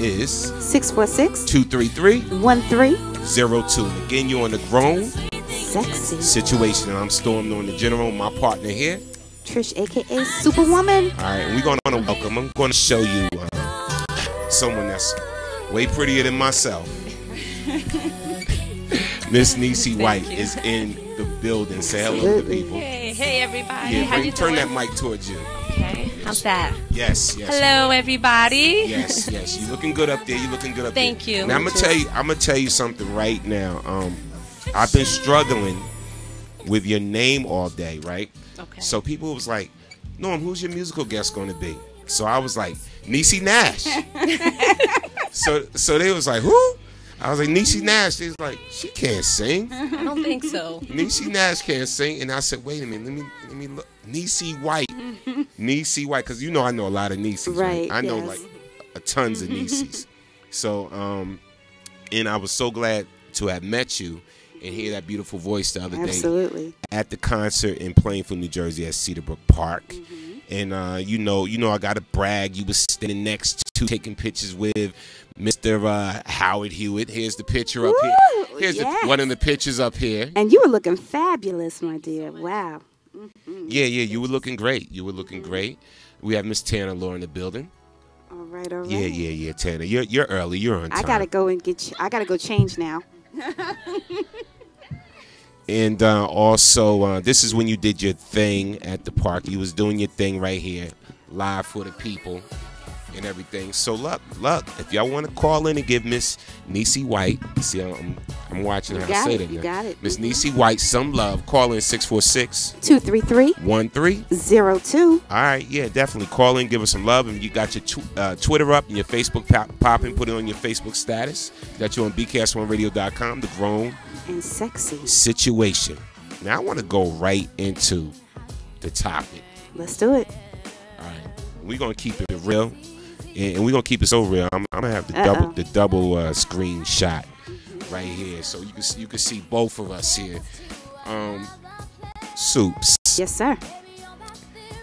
is 646-233-1302. And again, you're on the Grown Sexy Situation. And I'm Storm on the General, my partner here. Trish, a.k.a. Superwoman. All right, and we're going to welcome. I'm going to show you someone that's way prettier than myself. Miss Niecy White is in the building. Say hello to the people. Hey everybody. Yeah, How you turn doing? that mic towards you. Okay, how's that? Yes. Hello everybody. Yes. You're looking good up there. Thank you. Now I'm gonna tell you something right now. I've been struggling with your name all day, right? Okay. So people was like, Norm, who's your musical guest going to be? So I was like, Niecy Nash. so they was like, who? I was like, Niecy Nash. They was like, she can't sing. I don't think so. Niecy Nash can't sing. And I said, wait a minute, let me look. Niecy White. Niecy White, because I know a lot of Nieces. Right. I know like tons of Nieces. So, and I was so glad to have met you and hear that beautiful voice the other day at the concert in Plainfield, New Jersey at Cedarbrook Park. And you know I gotta brag. You was standing next to taking pictures with Mr. Howard Hewitt. Here's the picture up here. Here's one of the pictures up here. And you were looking fabulous, my dear. Wow. Yeah. You were looking great. We have Miss Tanner Law in the building. All right. Yeah, Tanner. You're early. You're on time. I gotta go and I gotta go change now. And also, this is when you did your thing at the park. You was doing your thing right here, live for the people and everything. So, look, if y'all want to call in and give Miss Niecy White, see, I'm watching how to say that now. You got it. Miss Niecy White, some love. Call in 646-233-1302. All right, yeah, definitely. Call in, give us some love. And you got your Twitter up and your Facebook popping. Put it on your Facebook status. Got you on BKS1radio.com, the Grown and Sexy Situation. Now I want to go right into the topic. Let's do it. All right, we're gonna keep it real, and we're gonna keep it so real. I'm gonna have the double screen shot right here, so you can see both of us here. Soups. Yes, sir.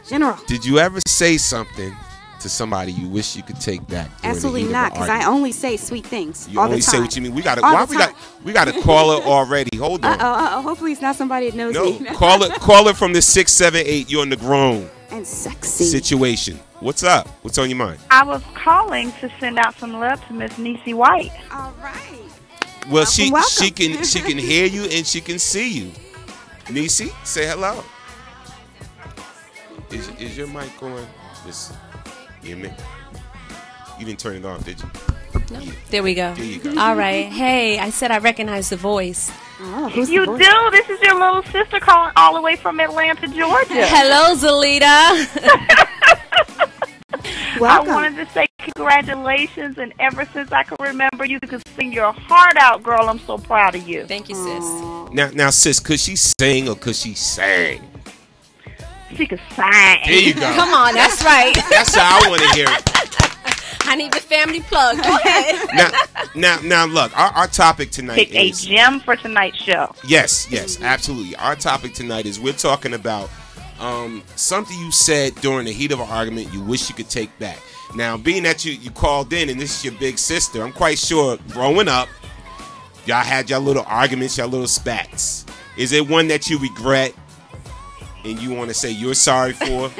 General. Did you ever say something to somebody you wish you could take back? Absolutely not, because I only say sweet things. You all only the time. say what you mean. We got a caller already. Hold on. Hopefully it's not somebody that knows me. Caller from the 678. You're on the Grown and Sexy Situation. What's up? What's on your mind? I was calling to send out some love to Miss Niecy White. All right. Well, she can hear you and she can see you. Niecy, say hello. Is your mic on? You didn't turn it off, did you? No. There we go. There you go. All right. Hey, I said I recognize the voice. Oh, who's you the voice? do? This is your little sister calling all the way from Atlanta, Georgia. Hello, Zelita. Welcome. I wanted to say congratulations, and ever since I can remember, you could sing your heart out, girl. I'm so proud of you. Thank you, sis. Now, sis, could she sing or could she sang? She could sing. There you go. Come on, that's right. That's how I want to hear it. I need the family plug. Go ahead. Now, look, our topic tonight Pick is a gem for tonight's show. Yes, absolutely. Our topic tonight is we're talking about something you said during the heat of an argument you wish you could take back. Now, being that you called in and this is your big sister, I'm quite sure growing up, y'all had your little arguments, your little spats. Is it one that you regret and you want to say you're sorry for?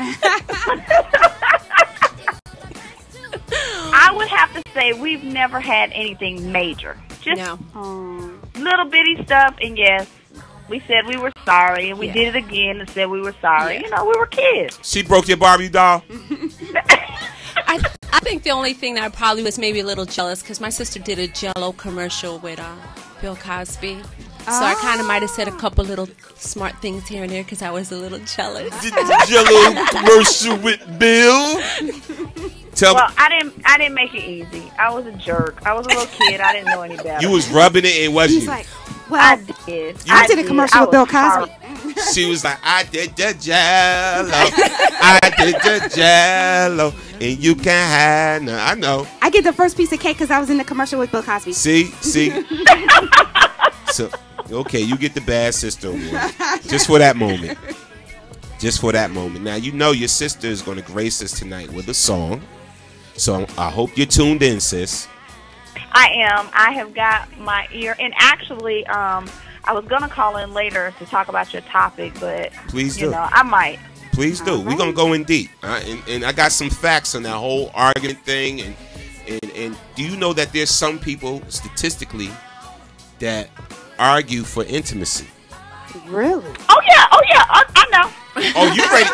I would have to say we've never had anything major. Just little bitty stuff, and yes, we said we were sorry, and we did it again and said we were sorry. You know, we were kids. She broke your Barbie doll? I think the only thing that I probably was maybe a little jealous, because my sister did a Jell-O commercial with Bill Cosby. So I kind of might have said a couple little smart things here and there because I was a little jealous. Did the Jell-O commercial with Bill? I didn't make it easy. I was a jerk. I was a little kid. I didn't know any better. You was rubbing it and wasn't you? Like, well, I did. I did a commercial with Bill Cosby. She was like, I did the Jell-O. I did the Jell-O. And you can't have none. I know. I get the first piece of cake because I was in the commercial with Bill Cosby. See? So, okay, you get the bad sister award. Just for that moment. Now, you know your sister is going to grace us tonight with a song. So I hope you're tuned in, sis. I am. I have got my ear. And actually, I was going to call in later to talk about your topic, but please do. You know, I might. Please do. We're going to go in deep. And I got some facts on that whole argument thing. And do you know that there's some people, statistically, that argue for intimacy? Really? Oh, yeah. I know. Oh, you ready?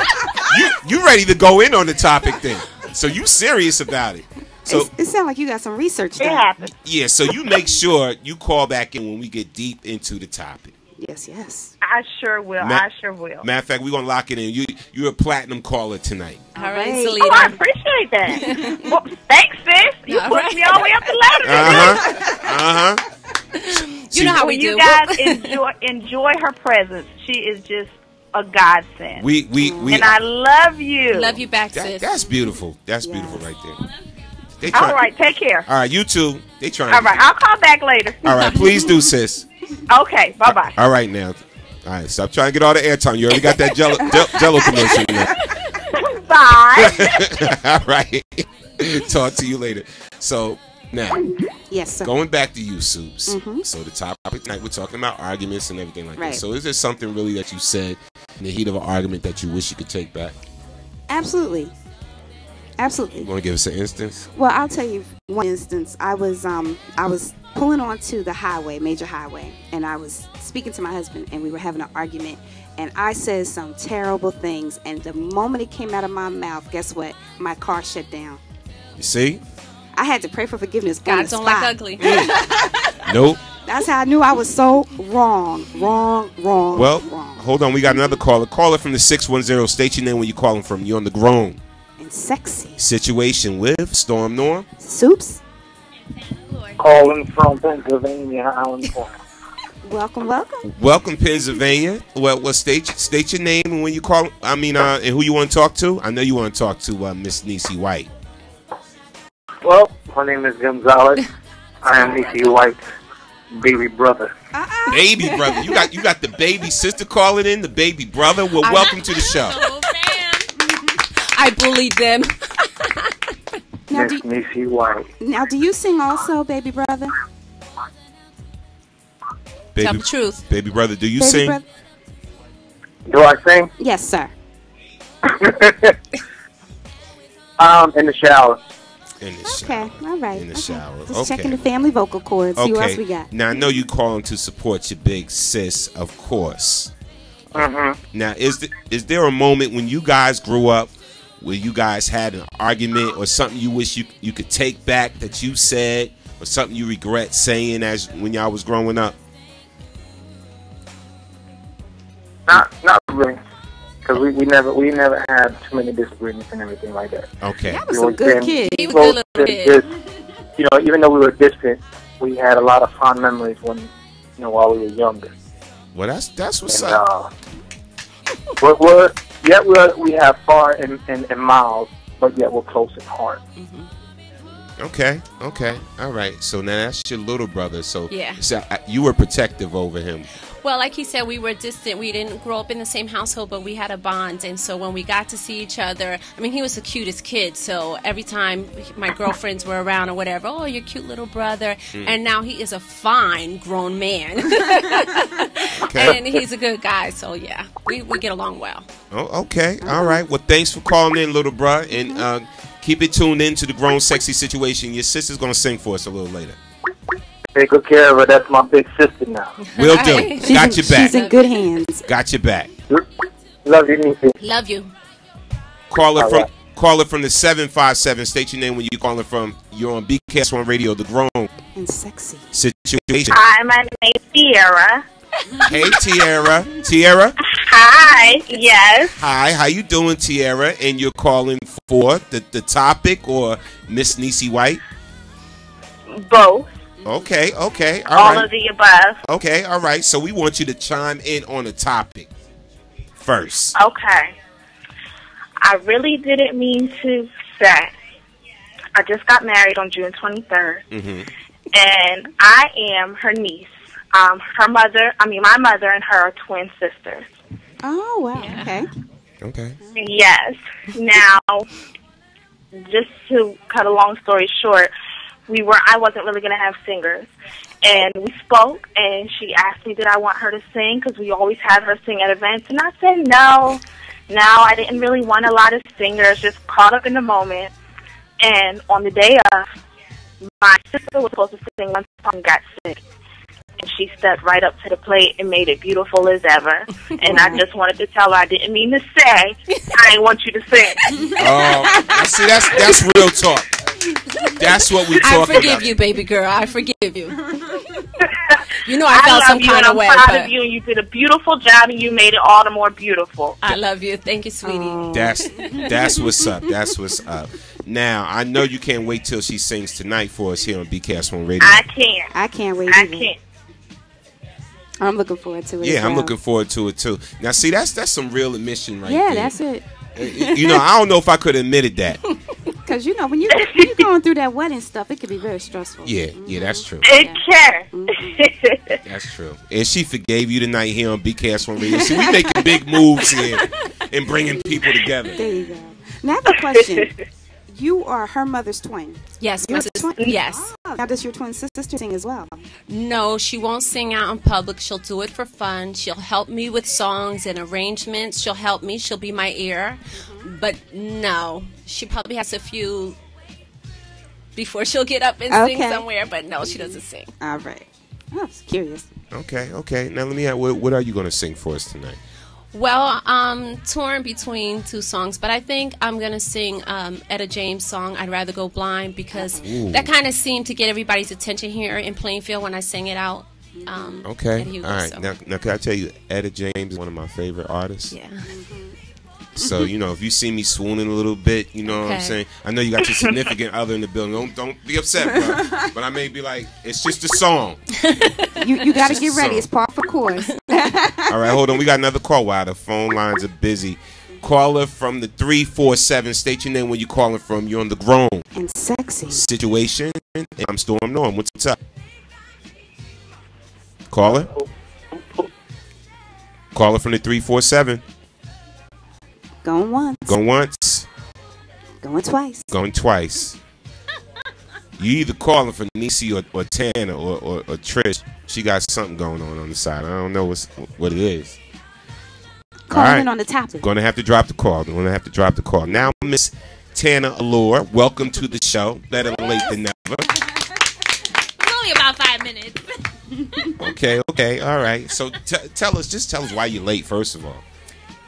You ready to go in on the topic then? So you serious about it? So it sounds like you got some research done. It happened. Yeah, so you make sure you call back in when we get deep into the topic. Yes. I sure will. Matter of fact, we're going to lock it in. You're a platinum caller tonight. All right, Selena. Oh, I appreciate that. Well, thanks, sis. You pushed me all the way up the ladder. You know how we do. You guys enjoy her presence. She is just a godsend. And I love you. Love you back, sis. That's beautiful. That's beautiful right there. All right, take care. All right, you too. They trying. All right, I'll call back later. All right, please do, sis. Okay, bye-bye. All right, now. All right, stop trying to get all the airtime. You already got that Jello commercial now. Bye. All right. Talk to you later. So, now. Yes, sir. Going back to you, Soups. So, the topic tonight, we're talking about arguments and everything like that. So, is there something really that you said in the heat of an argument that you wish you could take back? Absolutely. You want to give us an instance? Well, I'll tell you one instance. I was pulling onto the highway, major highway, and I was speaking to my husband, and we were having an argument, and I said some terrible things, and the moment it came out of my mouth, guess what? My car shut down. You see? I had to pray for forgiveness. God don't like ugly. Nope. That's how I knew I was so wrong. Well, hold on. We got another caller. Caller from the 610. State your name when you're calling from. You're on the grown. And sexy. Situation with Storm Norm. Soups. Calling from Pennsylvania, Island Park. Welcome. Welcome, Pennsylvania. Well, state your name and when you call. And who you want to talk to. I know you want to talk to Miss Niecy White. Well, my name is Gonzalez. I am Niecy White's baby brother. Baby brother. You got the baby sister calling in. The baby brother. Well, welcome to the show. I bullied them. Miss Niecy White. Now, do you sing also, baby brother? Tell the truth. Baby brother, do you sing? Do I sing? Yes, sir. In the shower. Okay, all right. In the shower. Just checking the family vocal cords. See what else we got. Now, I know you calling to support your big sis, of course. Now, is there a moment when you guys grew up where you guys had an argument or something you wish you could take back that you said, or something you regret saying as when y'all was growing up? Not really, because we never had too many disagreements and everything like that. Okay, that was some good kid. He was a good little kid. Even though we were distant, we had a lot of fond memories while we were younger. Well, that's what's up. We have far in miles, but yet we're close at heart. Okay, all right. So now that's your little brother. So you were protective over him. Well, like he said, we were distant. We didn't grow up in the same household, but we had a bond. And so when we got to see each other, I mean, he was the cutest kid. So every time my girlfriends were around or whatever, oh, your cute little brother. And now he is a fine grown man. And he's a good guy. So, yeah, we get along well. Oh, okay. All right. Well, thanks for calling in, little bro. And keep it tuned in to the Grown Sexy Situation. Your sister's going to sing for us a little later. Take good care of her. That's my big sister now. Will do. Got your back. She's in good hands. Got your back. Love you, Niecy. Love you. Caller from the 757. State your name when you're calling from. You're on BKS1 Radio, the Grown and Sexy Situation. Hi, my name is Tiara. Hey, Tiara. Tiara? Hi, yes. Hi, how you doing, Tiara? And you're calling for the topic or Miss Niecy White? Both. Okay, all right. All of the above. Okay, all right. So we want you to chime in on the topic first. Okay. I really didn't mean to say. I just got married on June 23rd. And I am her niece. My mother and her are twin sisters. Oh, wow. Yeah. Okay. Yes. Now, just to cut a long story short, I wasn't really going to have singers. And we spoke, and she asked me did I want her to sing, because we always had her sing at events. And I said no. No, I didn't really want a lot of singers, just caught up in the moment. And on the day of, my sister was supposed to sing one song and got sick. And she stepped right up to the plate and made it beautiful as ever. And I just wanted to tell her I didn't mean to say, I didn't want you to sing. Oh, see, that's real talk. That's what we talking about. I forgive you, baby girl. I forgive you. You know I felt some kind of way. I'm proud of you, and you did a beautiful job, and you made it all the more beautiful. I love you. Thank you, sweetie. That's what's up. That's what's up. Now, I know you can't wait till she sings tonight for us here on BKS1 Radio. I can't wait either. I can't. I'm looking forward to it. Yeah, I'm looking forward to it too. Now, see, that's some real admission right there. Yeah, that's it. You know, I don't know if I could have admitted that. Because, you know, when you're going through that wedding stuff, it can be very stressful. Yeah, yeah, that's true. It can. That's true. And she forgave you tonight here on BKS1 Radio. See, we making big moves here and bringing people together. There you go. Now, I have a question. You are her mother's twin. Yes, You're a twin? yes. Oh, now does your twin sister sing as well? No, she won't sing out in public. She'll do it for fun. She'll help me with songs and arrangements. She'll help me. She'll be my ear. But no, she probably has a few before she'll get up and sing somewhere. But no, she doesn't sing. All right. I was curious. Okay. Now let me ask, what are you going to sing for us tonight? Well, I'm torn between two songs, but I think I'm going to sing Etta James' song, I'd Rather Go Blind, because that kind of seemed to get everybody's attention here in Plainfield when I sang it out. Okay. All right. So. Now, can I tell you, Etta James is one of my favorite artists. Yeah. So, you know, if you see me swooning a little bit, you know what I'm saying? I know you got your significant other in the building. Don't be upset, bro. But I may be like, it's just a song. You got to get ready. It's par for course. All right, hold on. We got another call. Wow, the phone lines are busy. Caller from the 347. State your name where you're calling from. You're on the grown and sexy situation. And I'm Storm Norm. What's up? Caller? Caller from the 347. Going once. Going once. Going twice. Going twice. You either calling for Niecy or Tana or Trish. She got something going on the side. I don't know what it is. Calling in on the topic. Going to have to drop the call. Now, Miss Tana Allure, welcome to the show. Better late than never. It's only about 5 minutes. Okay. All right. So tell us why you're late, first of all.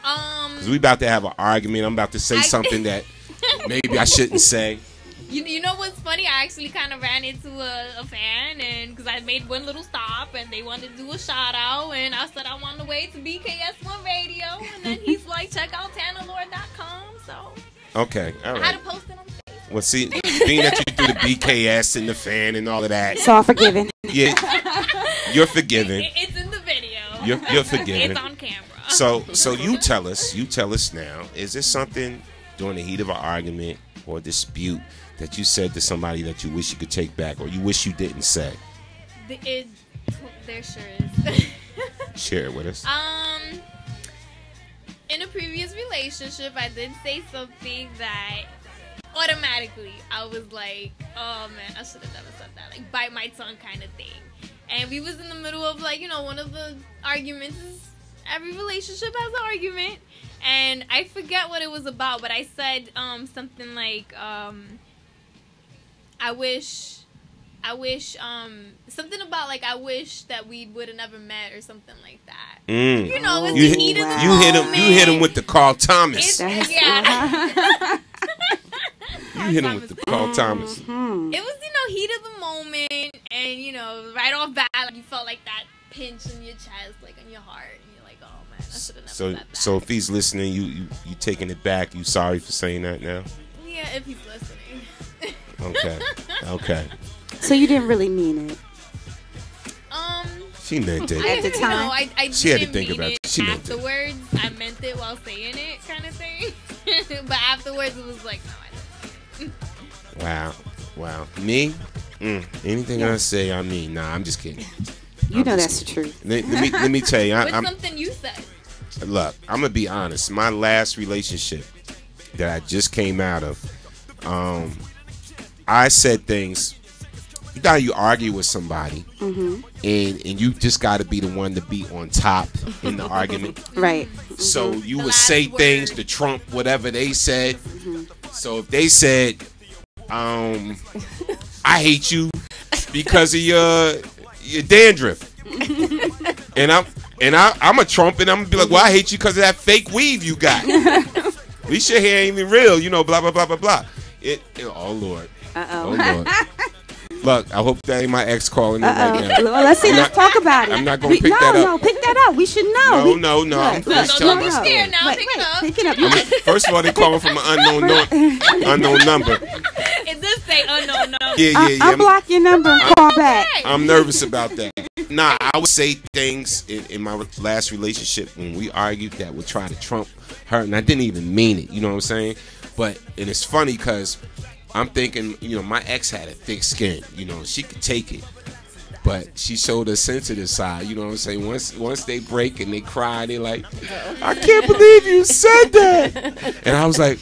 Because we about to have an argument. I'm about to say something that maybe I shouldn't say. You know what's funny? I actually kind of ran into a fan, and because I made one little stop, and they wanted to do a shout out, and I said I'm on the way to BKS1 Radio, and then he's like, check out TanaLord.com. So okay, all right. I had to post it on Facebook. Well, see, being that you do the BKS and the fan and all of that, it's all forgiven. Yeah, you're forgiven. It's in the video. You're forgiven. It's on camera. So you tell us now. Is there something during the heat of an argument or a dispute that you said to somebody that you wish you could take back, or you wish you didn't say? There sure is. Share it with us. In a previous relationship, I did say something that automatically I was like, oh man, I should have never said that. Like, bite my tongue kind of thing. And we was in the middle of, like, you know, one of the arguments is every relationship has an argument. And I forget what it was about, but I said something like, I wish something about, like, I wish that we would have never met or something like that. You know, it's the heat of the moment. You hit him with the Carl Thomas. Yeah. You hit him with the Carl Thomas. It was, you know, heat of the moment, and, you know, right off bat, like, you felt like that pinch in your chest, like, in your heart, and you're like, oh man, I should have never said that. So if he's listening, you taking it back. You sorry for saying that now? Yeah, if he's listening. Okay. So you didn't really mean it. She meant it. At the time. No, I she had to think about it. She meant it. Afterwards, I meant it while saying it, kind of thing. But afterwards, it was like, no, I didn't. Wow. Me? Anything I say, I mean. Nah, I'm just kidding. You know that's the truth. Let me tell you. What's something you said? Look, I'm gonna be honest. My last relationship that I just came out of, I said things. You know, you argue with somebody, and you just got to be the one to be on top in the argument, right? So you would say things to trump whatever they said. So if they said, "I hate you because of your dandruff," and I'm a Trump, and I'm gonna be like, "Well, I hate you because of that fake weave you got. At least your hair ain't even real, you know." Blah blah blah blah blah. Oh Lord. Oh Lord. Look, I hope that ain't my ex calling me right now. Well, let's see. Let's talk about it. I'm not going to pick that up. No, pick that up. We should know. No. I'm just telling you. Scared now. Pick it up. First of all, they calling from an unknown number. It does say unknown number. Yeah. Unblock your number and call back. I'm nervous about that. Nah, I would say things in my last relationship when we argued that would try to trump her, and I didn't even mean it. You know what I'm saying? And it's funny because I'm thinking, you know, my ex had a thick skin. You know, she could take it. But she showed a sensitive side. You know what I'm saying? Once they break and they cry, they like, I can't believe you said that. And I was like,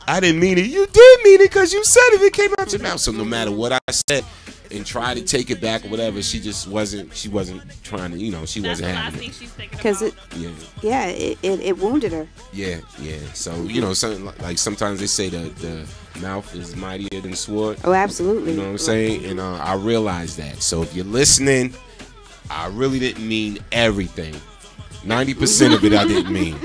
I didn't mean it. You did mean it because you said it. It came out your mouth. So no matter what I said and tried to take it back or whatever, she wasn't trying to, you know, she wasn't having it. Because it wounded her. Yeah. So, you know, sometimes they say the mouth is mightier than sword. Oh, absolutely. You know what I'm saying? And I realized that. So if you're listening, I really didn't mean everything. 90% of it I didn't mean.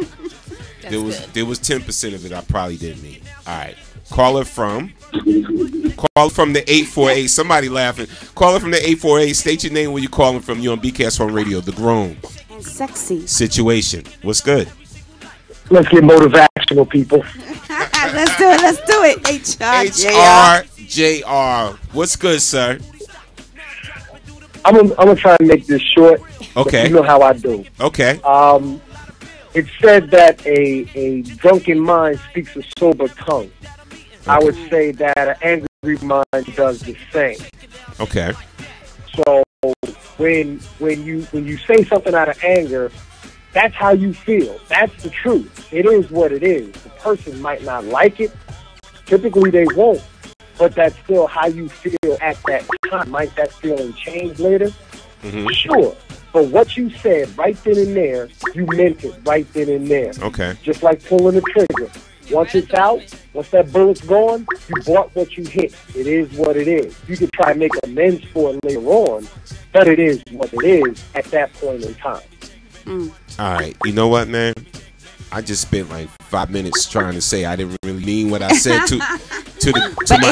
There was 10% of it I probably didn't mean. All right. Caller from the 848. Somebody laughing. Caller from the 848. State your name where you're calling from. You're on BKS1 Radio. The Grown and Sexy Situation. What's good? Let's get motivational, people. Let's do it. HRJR. What's good, sir? I'm gonna try and make this short. Okay. You know how I do. Okay. It's said that a drunken mind speaks a sober tongue. Okay. I would say that an angry mind does the same. Okay. So when you say something out of anger, that's how you feel. That's the truth. It is what it is. The person might not like it. Typically they won't. But that's still how you feel at that time. Might that feeling change later? Mm-hmm. Sure. But what you said right then and there, you meant it right then and there. Okay. Just like pulling the trigger. Once it's out, once that bullet's gone, you bought what you hit. It is what it is. You can try and make amends for it later on, but it is what it is at that point in time. All right. You know what, man? I just spent like 5 minutes trying to say I didn't really mean what I said to my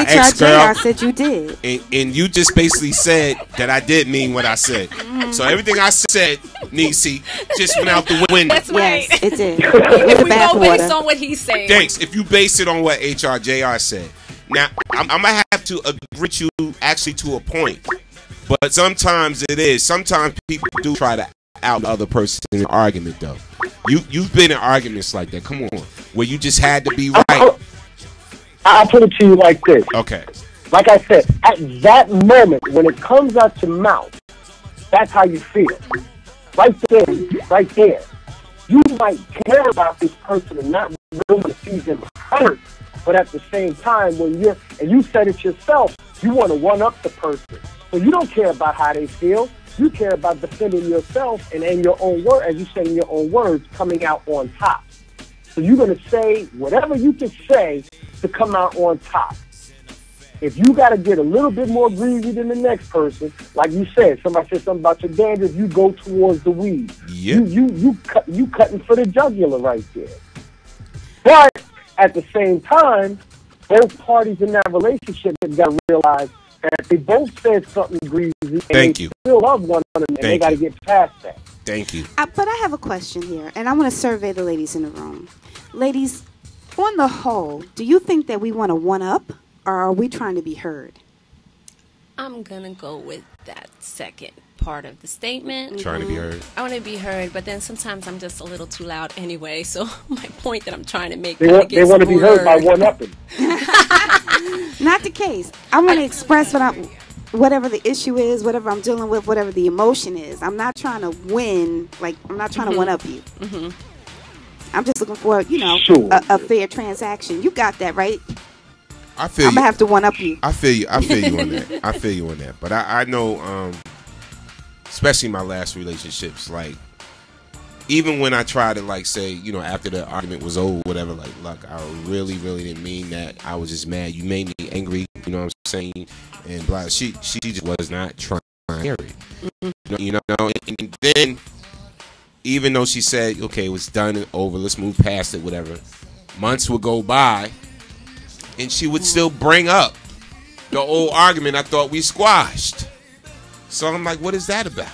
ex-girl. I said you did. And you just basically said that I did mean what I said. So everything I said, Niecy, just went out the window. That's right. Yes, it did. If we go based on what he's saying. Thanks. If you base it on what HRJR said. Now, I'm going to have to agree with you actually to a point. But sometimes it is. Sometimes people do try to out the other person in an argument, though. You've been in arguments like that. Come on. Where you just had to be right. I'll put it to you like this. Okay. Like I said, at that moment, when it comes out your mouth, that's how you feel. Right there. You might care about this person and not really want to see them hurt. But at the same time, and you said it yourself, you want to one-up the person. So you don't care about how they feel. You care about defending yourself and in your own word, as you say in your own words, coming out on top. So you're going to say whatever you can say to come out on top. If you got to get a little bit more greasy than the next person, like you said, somebody said something about your dandruff, you go towards the weed. Yep. You cutting for the jugular right there. But at the same time, both parties in that relationship have got to realize that they both said something greasy. And they still love one another, and they got to get past that. Thank you. But I have a question here, and I want to survey the ladies in the room. Ladies, on the whole, do you think that we want to one-up, or are we trying to be heard? I'm going to go with that second part of the statement. Trying to be heard. I want to be heard, but then sometimes I'm just a little too loud anyway, so my point that I'm trying to make they want to be heard by one-upping. Not the case. I want to express whatever the issue is, whatever I'm dealing with, whatever the emotion is. I'm not trying to win. Like, I'm not trying to one-up you. Mm-hmm. I'm just looking for, a fair transaction. You got that, right? I feel I'm gonna have to one up you. I feel you on that. I feel you on that. But I know, especially my last relationships, like even when I tried to like say, you know, after the argument was over, whatever, like, look, I really didn't mean that. I was just mad. You made me angry. You know what I'm saying? And blah. She just was not trying to hear it. You know. And then even though she said, okay, it was done and over, let's move past it, whatever. Months would go by, and she would still bring up the old argument I thought we squashed. So I'm like, what is that about?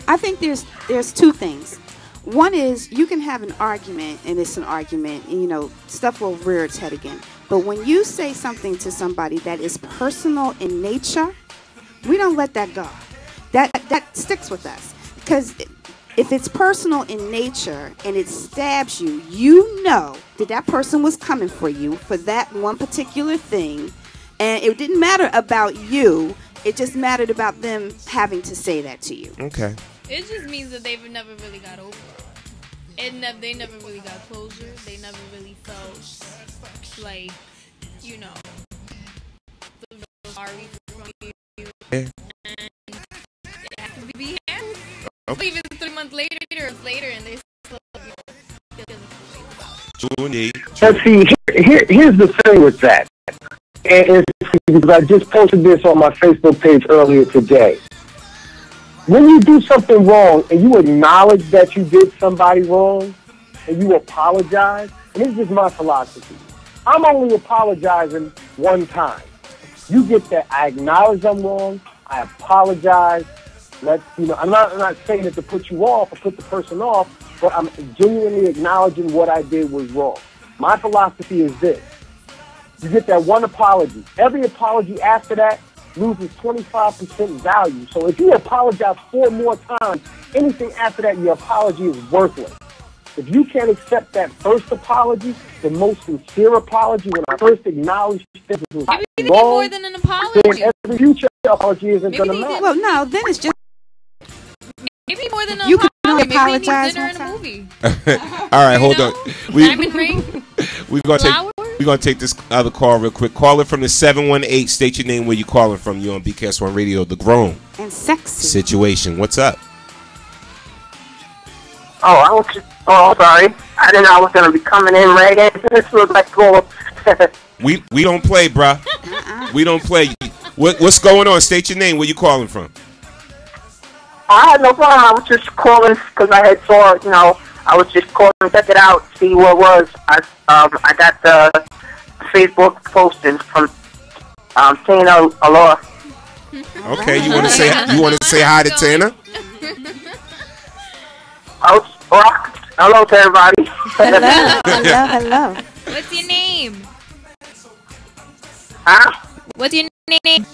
I think there's two things. One is you can have an argument, and it's an argument, and, you know, stuff will rear its head again. But when you say something to somebody that is personal in nature, we don't let that go. That sticks with us. Because if it's personal in nature and it stabs you, you know that person was coming for you for that one particular thing. And it didn't matter about you. It just mattered about them having to say that to you. Okay. It just means that they've never really got over it. They never really got closure. They never really felt like, you know, sorry from you. Yeah. And it has to be handled. Okay. Even 3 months later, and they still But see, here's the thing with that. And because I just posted this on my Facebook page earlier today. When you do something wrong and you acknowledge that you did somebody wrong and you apologize, and this is just my philosophy. I'm only apologizing one time. You get that I acknowledge I'm wrong, I apologize. I'm not saying it to put you off or put the person off, but I'm genuinely acknowledging what I did was wrong. My philosophy is this. You get that one apology. Every apology after that loses 25% value. So if you apologize 4 more times, anything after that, your apology is worthless. If you can't accept that first apology, the most sincere apology, when I first acknowledged this was wrong, maybe more than an apology. Then every future apology isn't going to matter. Well, no, then it's just maybe more than an you apology. can apologize. Maybe dinner in a movie. All right, hold on. Diamond ring. We're gonna take this other call real quick. Caller from the 718. State your name, where you calling from. You on BKS1 Radio, the grown and sexy situation. What's up? I'm sorry. I didn't know I was gonna be coming in right in. This was like cool. We don't play, bruh. We don't play. What's going on? State your name, where you calling from. I had no problem. I was just calling because I had saw, you know, I was just calling to check it out, see what it was. I got the Facebook posting from Tina Aloha. Okay, you want to say hi to Tina? Hello to everybody. Hello. What's your name? Huh? What's your name?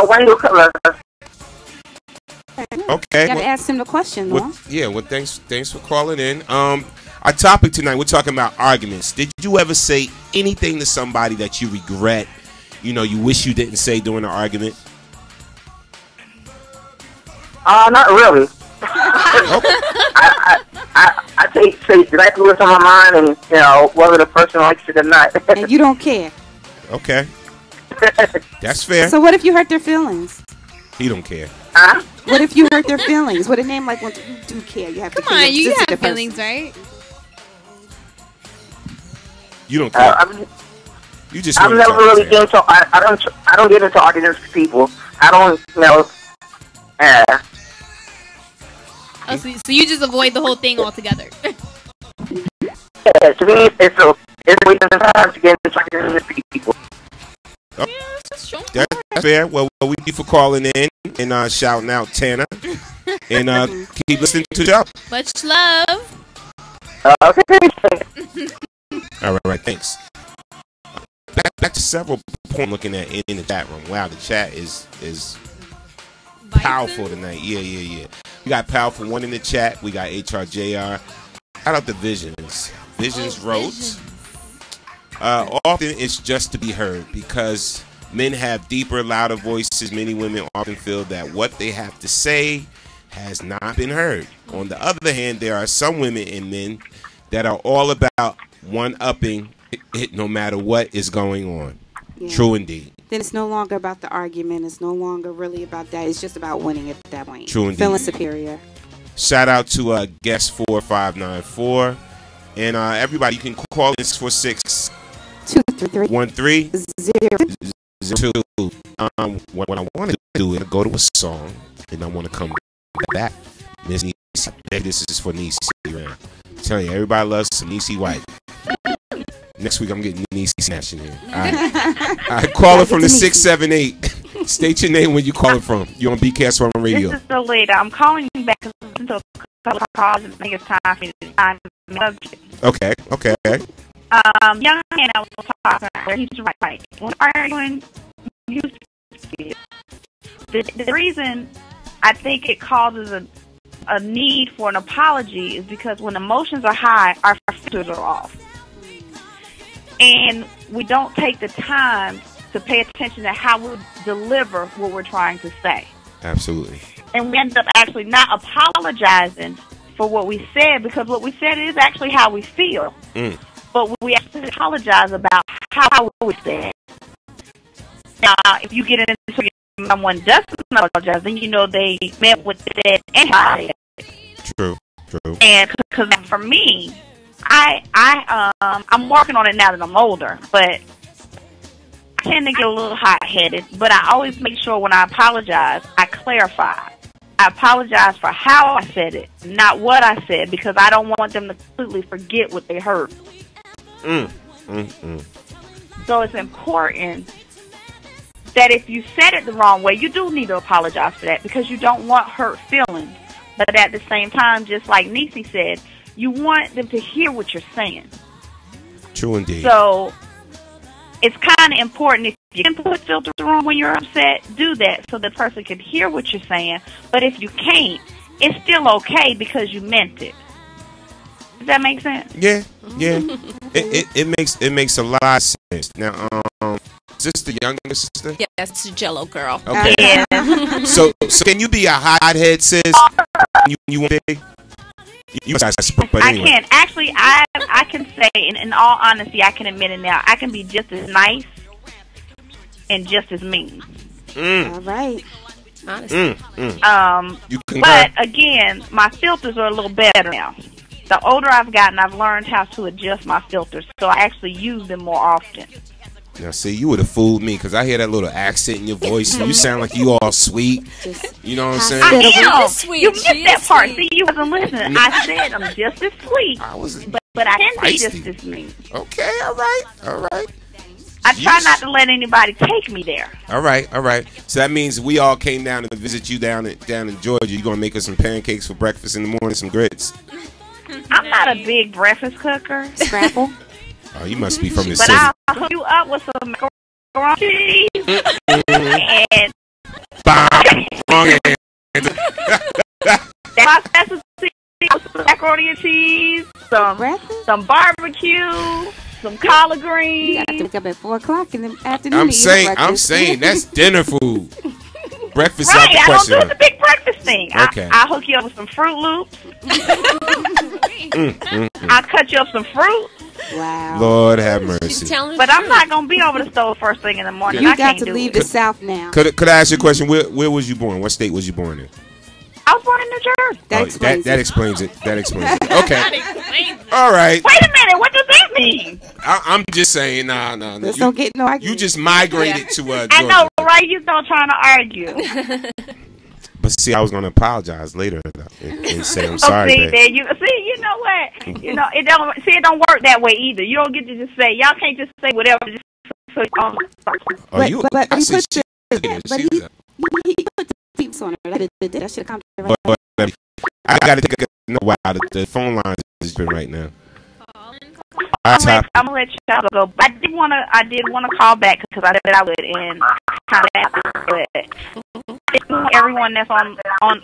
Wendell Cutler. Okay. Gotta ask him the question, though. Thanks for calling in. Our topic tonight, we're talking about arguments. Did you ever say anything to somebody that you regret? You know, you wish you didn't say during an argument? Not really. I say exactly what's on my mind, and you know whether the person likes it or not. And you don't care. Okay. That's fair. So what if you hurt their feelings? He don't care. Huh? What if you hurt their feelings? With a name like one, you do care. You have to care. Come on, you have feelings, right? You don't care. You just. I'm never really get into. I don't get into arguments with people. I don't, you know. Oh, so you just avoid the whole thing altogether. Yeah, to me, it's a waste of time to get into arguments with people. Oh, that's fair. Well, we thank you for calling in and shouting out Tana. And keep listening to the show. Much love. Okay. All right, thanks. Back to several points looking at in the chat room. Wow, the chat is powerful tonight. Yeah. We got powerful one in the chat. We got HRJR. Shout out the Visions. Visions wrote. Often it's just to be heard because men have deeper, louder voices. Many women often feel that what they have to say has not been heard. On the other hand, there are some women and men that are all about one-upping it no matter what is going on. Yeah. True indeed. Then it's no longer about the argument. It's no longer really about that. It's just about winning at that point. True indeed. Feeling superior. Shout out to guest 4594. And everybody, you can call in 646 233 13 what I want to do is go to a song, and I want to come back. Miss Niecy, this is for Niecy. Man. I'm telling you, everybody loves some Niecy White. Next week, I'm getting Niecy snatching here. I call her from the 678. State your name when you call it from. You're on BKS1 Radio. This is the leader. I'm calling you back until a couple of calls and think it's time for me to time the subject. Okay. Young man I was talking about, he's right. When arguing, the reason I think it causes a need for an apology is because when emotions are high, our filters are off. And we don't take the time to pay attention to how we deliver what we're trying to say. Absolutely. And we end up actually not apologizing for what we said, because what we said is actually how we feel. But we actually apologize about how we said. Now, if you get into someone doesn't apologize, then you know they meant what they said and how they said. True. And because for me, I'm working on it now that I'm older, but I tend to get a little hot-headed. But I always make sure when I apologize, I clarify. I apologize for how I said it, not what I said, because I don't want them to completely forget what they heard. So it's important that if you said it the wrong way, you do need to apologize for that, because you don't want hurt feelings. But at the same time, just like Niecy said, you want them to hear what you're saying. True indeed. So it's kind of important, if you can put filters on when you're upset, do that so the person can hear what you're saying. But if you can't, it's still okay because you meant it. Does that make sense? Yeah. It makes a lot of sense. Now, is this the younger sister? Yes, it's a Jello girl. Okay. Yeah. So can you be a hothead, sis? You want to? You guys, but anyway. I can. Actually, I can say, in all honesty, I can admit it now, I can be just as nice and just as mean. All right. Honestly. But again, my filters are a little better now. The older I've gotten, I've learned how to adjust my filters, so I actually use them more often. Now, see, you would have fooled me, because I hear that little accent in your voice, and you sound like you all sweet. You know what I'm saying? I am. Sweet. You missed that part. See, you wasn't listening. I said I'm just as sweet, but I can be just as mean. Okay, all right. I try not to let anybody take me there. All right. So that means we all came down to visit you down in Georgia. You gonna make us some pancakes for breakfast in the morning, some grits? I'm not a big breakfast cooker. Scramble. Oh, you must be from the But city. I'll hook you up with some macaroni and cheese and that's my specialty. Some macaroni and cheese, some barbecue, some collard greens. You gotta wake up at 4 o'clock in the afternoon. I'm saying that's dinner food. Breakfast right, out the I question. don't do the big breakfast thing. Okay. I hook you up with some Fruit Loops. I cut you up some fruit. Wow. Lord have mercy. But I'm not going to be over the stove first thing in the morning. You got to leave the South now. Could I ask you a question? Where was you born? What state was you born in? I was born in New Jersey. That explains it. That explains it. Okay. All right. Wait a minute. What does that mean? I'm just saying, no. Let's don't get no argument. You just migrated to Georgia. I know, right? You don't trying to argue. But see, I was going to apologize later and say I'm sorry. See, there you know what? You know, it don't work that way either. You don't get to just say, y'all can't just say whatever. Just so but he put the beeps on her. I should have come to right. But I got to take a while. The phone line is been right now. I'm gonna let y'all go. But I did wanna call back because I said I would, and kind of everyone that's on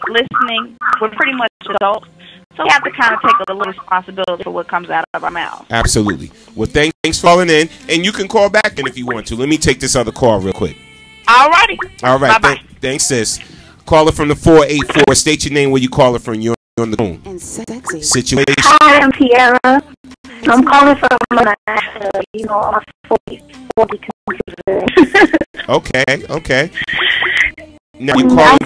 listening, we're pretty much adults, so we have to kind of take a little responsibility for what comes out of our mouth. Absolutely. Well, thanks for calling in, and you can call back in if you want to. Let me take this other call real quick. Alrighty. All right. Bye-bye. Thanks, sis. Caller from the 484. State your name where you caller from. You're on the phone. And sexy situation. Hi, I'm Tiara. I'm calling from my, my 40 Okay. Now you calling?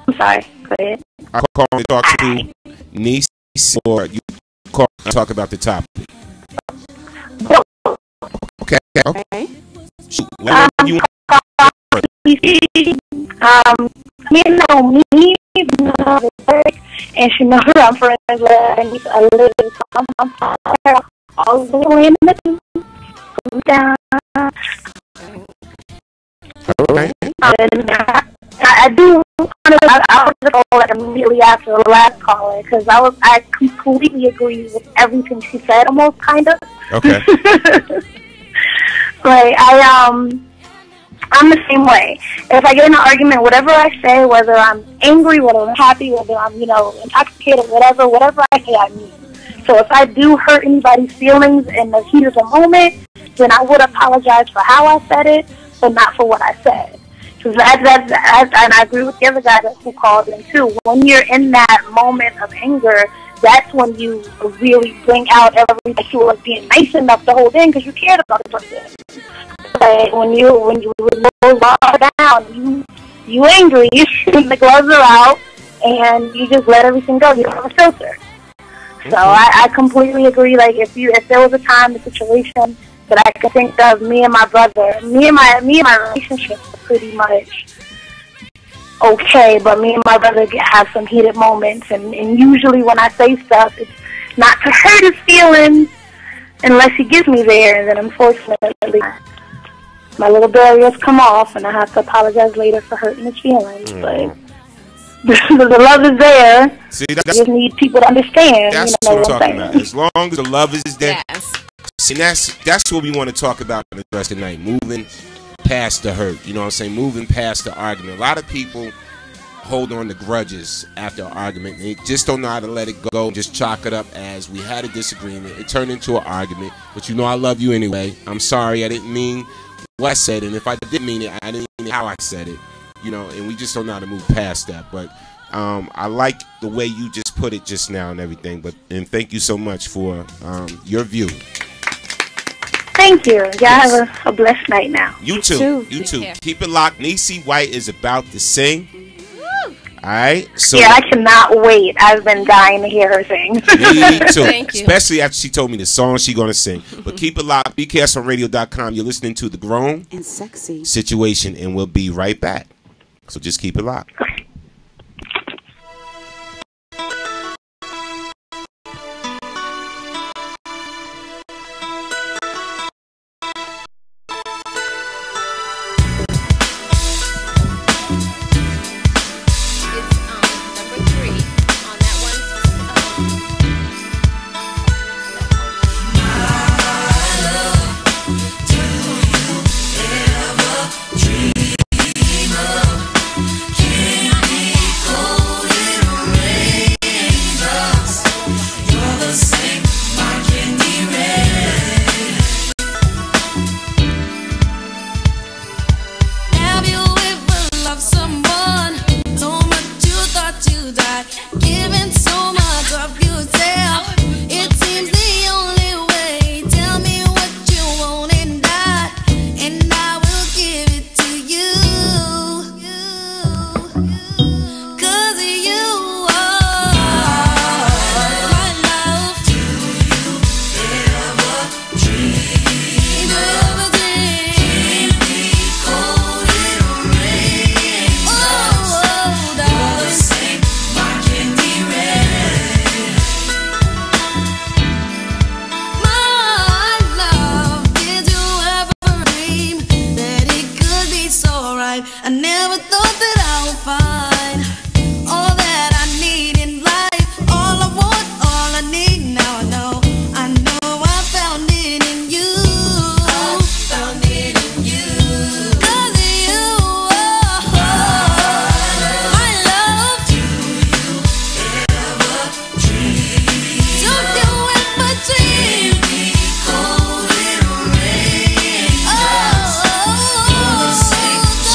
I'm sorry. Go ahead. I call to talk to niece, or you call to talk about the topic? Okay. Shoot, you and she knows I'm friends with her, and I live in some all the way in the down. Right. I do. I was call like immediately after the last caller because I completely agree with everything she said, almost kind of. Okay. Like I'm the same way. If I get in an argument, whatever I say, whether I'm angry, whether I'm happy, whether I'm intoxicated, whatever I say, I mean. So if I do hurt anybody's feelings in the heat of the moment, then I would apologize for how I said it, but not for what I said. And I agree with the other guy who called in too. When you're in that moment of anger, that's when you really bring out everything that you were being nice enough to hold in because you cared about the person. But when you roll down, you angry, the gloves are out, and you just let everything go. You don't have a filter. So I completely agree. Like if there was a time, a situation that I could think of, me and my relationship are pretty much okay, but me and my brother have some heated moments, and usually when I say stuff, it's not to hurt his feelings unless he gets me there, and then unfortunately my little barriers come off, and I have to apologize later for hurting his feelings. But the love is there. See, you just need people to understand. That's what I'm talking about. As long as the love is there. Yes. See, that's what we want to talk about the rest of the night. Moving past the hurt. You know what I'm saying? Moving past the argument. A lot of people hold on to grudges after an argument. They just don't know how to let it go. Just chalk it up as we had a disagreement. It turned into an argument. But you know I love you anyway. I'm sorry. I didn't mean what I said. And if I did mean it, I didn't mean how I said it. You know, and we just don't know how to move past that. But I like the way you just put it just now and everything. And thank you so much for your view. Thank you. Y'all have a blessed night now. You too. You too. Keep it locked. Niecy White is about to sing. All right. So yeah, I cannot wait. I've been dying to hear her sing. Me too. Thank you. Especially after she told me the song she's going to sing. But keep it locked. BKS1radio.com. You're listening to The Grown and Sexy Situation, and we'll be right back. So just keep it locked.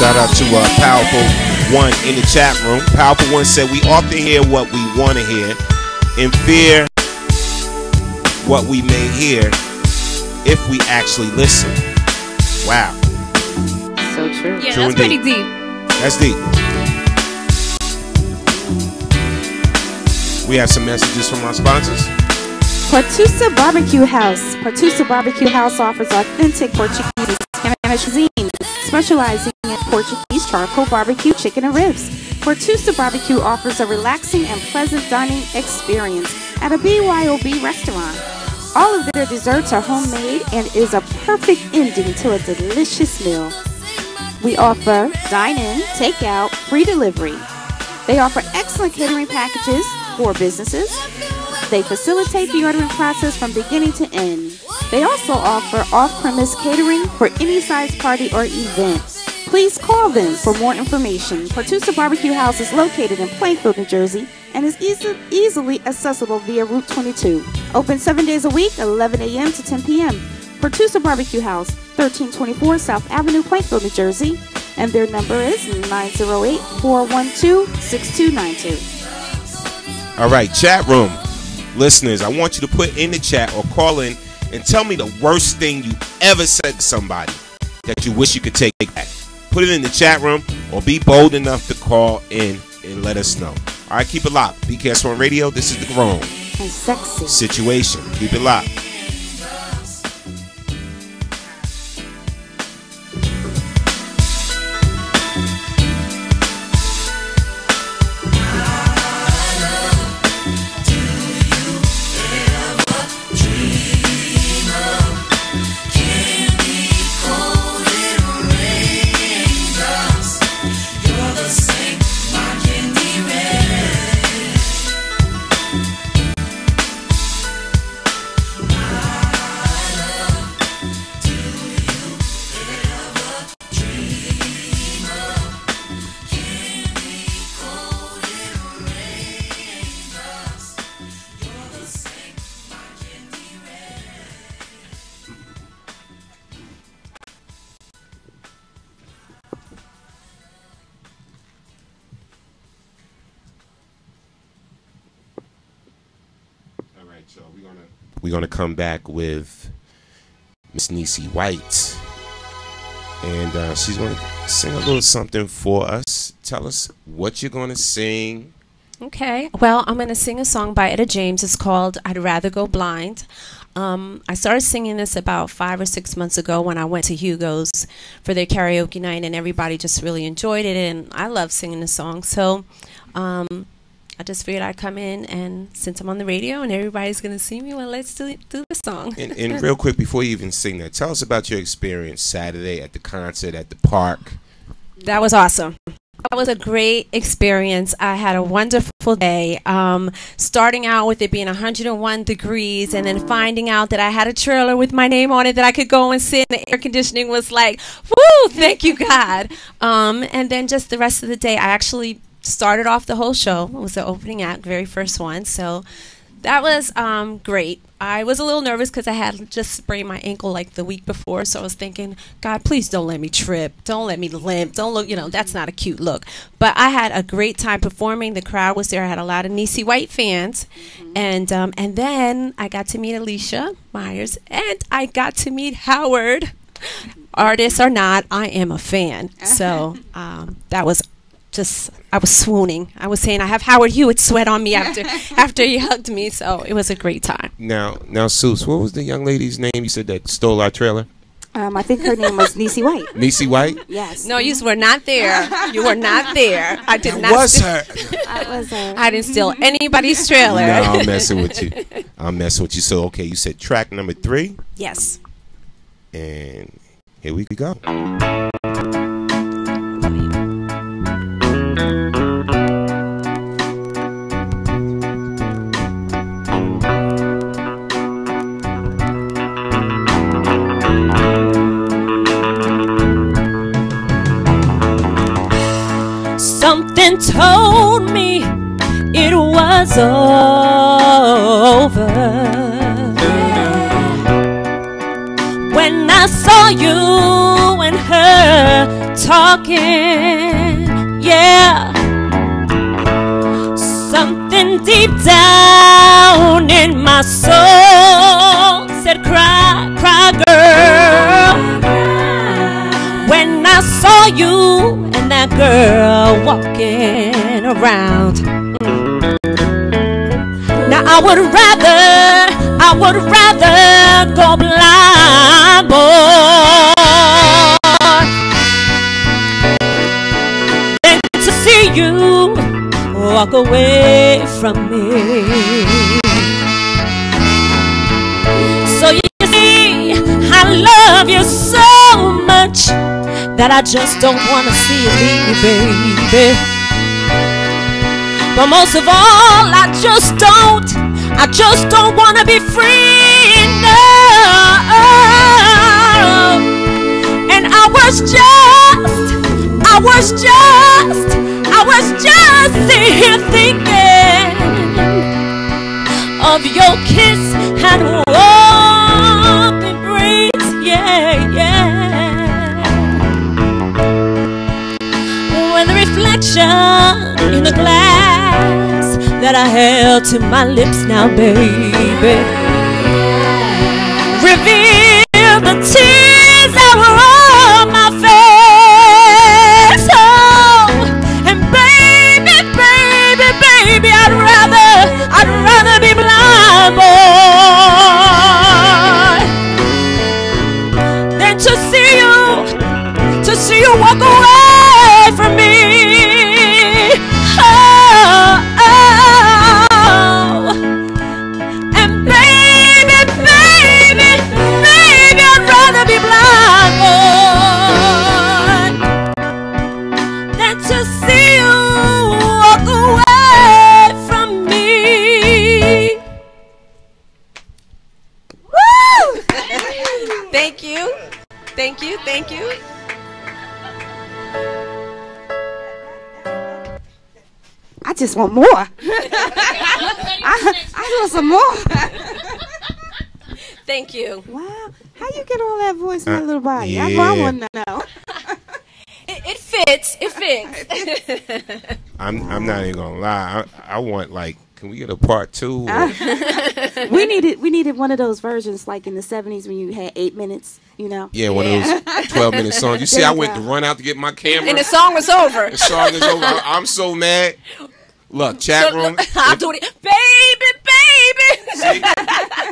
Shout out to Powerful One in the chat room. Powerful One said, we often hear what we want to hear. In fear, what we may hear if we actually listen. Wow. So true. Yeah, True that's pretty indeed. deep. That's deep. We have some messages from our sponsors. Portusa Barbecue House. Portusa Barbecue House offers authentic Portuguese and Spanish cuisine, specializing in Portuguese charcoal barbecue, chicken, and ribs. Portusa Barbecue offers a relaxing and pleasant dining experience at a BYOB restaurant. All of their desserts are homemade and is a perfect ending to a delicious meal. We offer dine-in, take-out, free delivery. They offer excellent catering packages for businesses. They facilitate the ordering process from beginning to end. They also offer off-premise catering for any size party or event. Please call them for more information. Portusa Barbecue House is located in Plainfield, New Jersey, and is easily accessible via Route 22. Open 7 days a week, 11 a.m. to 10 p.m. Portusa Barbecue House, 1324 South Avenue, Plainfield, New Jersey, and their number is 908-412-6292. All right, chat room. Listeners, I want you to put in the chat or call in and tell me the worst thing you ever said to somebody that you wish you could take back. Put it in the chat room or be bold enough to call in and let us know. All right, keep it locked. BKS1 Radio, this is the grown And sexy. situation. Keep it locked. So we're gonna come back with Miss Niecy White, and she's gonna sing a little something for us. Tell us what you're gonna sing. Okay. Well, I'm going to sing a song by Etta James. It's called I'd Rather Go Blind. I started singing this about 5 or 6 months ago when I went to Hugo's for their karaoke night, and everybody just really enjoyed it, and I love singing the song. So I just figured I'd come in, and since I'm on the radio and everybody's going to see me, well, let's do the song. And real quick, before you even sing that, tell us about your experience Saturday at the concert at the park. That was awesome. That was a great experience. I had a wonderful day. Starting out with it being 101 degrees, and then finding out that I had a trailer with my name on it that I could go and sit. And the air conditioning was like, woo, thank you, God. And then just the rest of the day, I actually started off the whole show. It was the opening act, very first one. So that was great. I was a little nervous because I had just sprained my ankle like the week before. So I was thinking, God, please don't let me trip. Don't let me limp. Don't look, that's not a cute look. But I had a great time performing. The crowd was there. I had a lot of Niecy White fans. And then I got to meet Alicia Myers. And I got to meet Howard. Artist or not, I am a fan. So that was just, I was swooning. I was saying I have Howard Hewitt sweat on me after he hugged me. So it was a great time. Now, Seuss, what was the young lady's name you said that stole our trailer? I think her name was Niecy White. Niecy White? Yes. No, you were not there. You were not there. I did not. Was her? That was her. I didn't steal anybody's trailer. No, I'm messing with you. I'm messing with you. So, okay, you said track number 3. Yes. And here we go. Something told me it was over when I saw you and her talking. Yeah, something deep down in my soul you and that girl walking around. Now I would rather go blind, boy, than to see you walk away from me. So you see, I love you so much that I just don't want to see you leave, baby. But most of all, I just don't want to be free, no. And I was just sitting here thinking of your kiss and warm embrace, yeah, yeah. When the reflection in the glass that I held to my lips now, baby, reveal the tears that were on my face. Oh, and baby, baby, baby, I'd rather be blind, boy, than to see you walk away from me. Thank you. I just want more. I want some more. Thank you. Wow. How you get all that voice in that little body? Yeah. I want to know. It fits. It fits. I'm not even gonna lie. I want, like, can we get a part 2? We needed one of those versions like in the 70s when you had 8 minutes, you know? Yeah, one of those 12-minute songs. You see, I went to run out to get my camera. And the song was over. The song is over. I'm so mad. Look, chat room. I'll do it. Baby. See,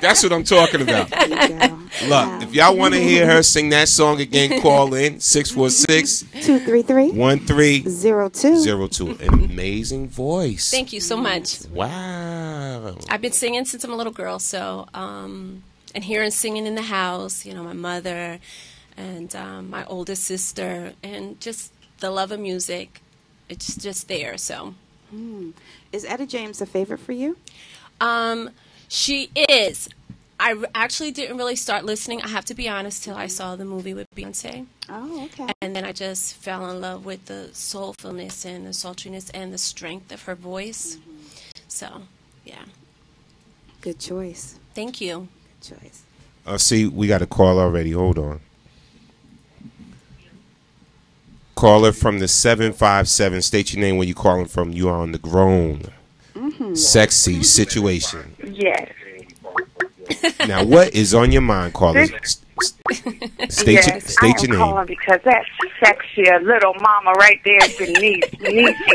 that's what I'm talking about. Look, if y'all want to hear her sing that song again, call in 646-233-1302. An amazing voice. Thank you so much. Wow. I've been singing since I'm a little girl, so and hearing singing in the house, you know, my mother and my oldest sister, and just the love of music, it's just there. So, Is Etta James a favorite for you? She is. I actually didn't really start listening, I have to be honest, till I saw the movie with Beyonce. Oh, okay. And then I just fell in love with the soulfulness and the sultriness and the strength of her voice. So, yeah. Good choice. Thank you. Good choice. See, we got a call already. Hold on. Caller from the 757. State your name where you calling from. You are on the grown, sexy situation. Yes. Now, what is on your mind, caller? State your I'm name. calling because that sexy little mama right there is Denise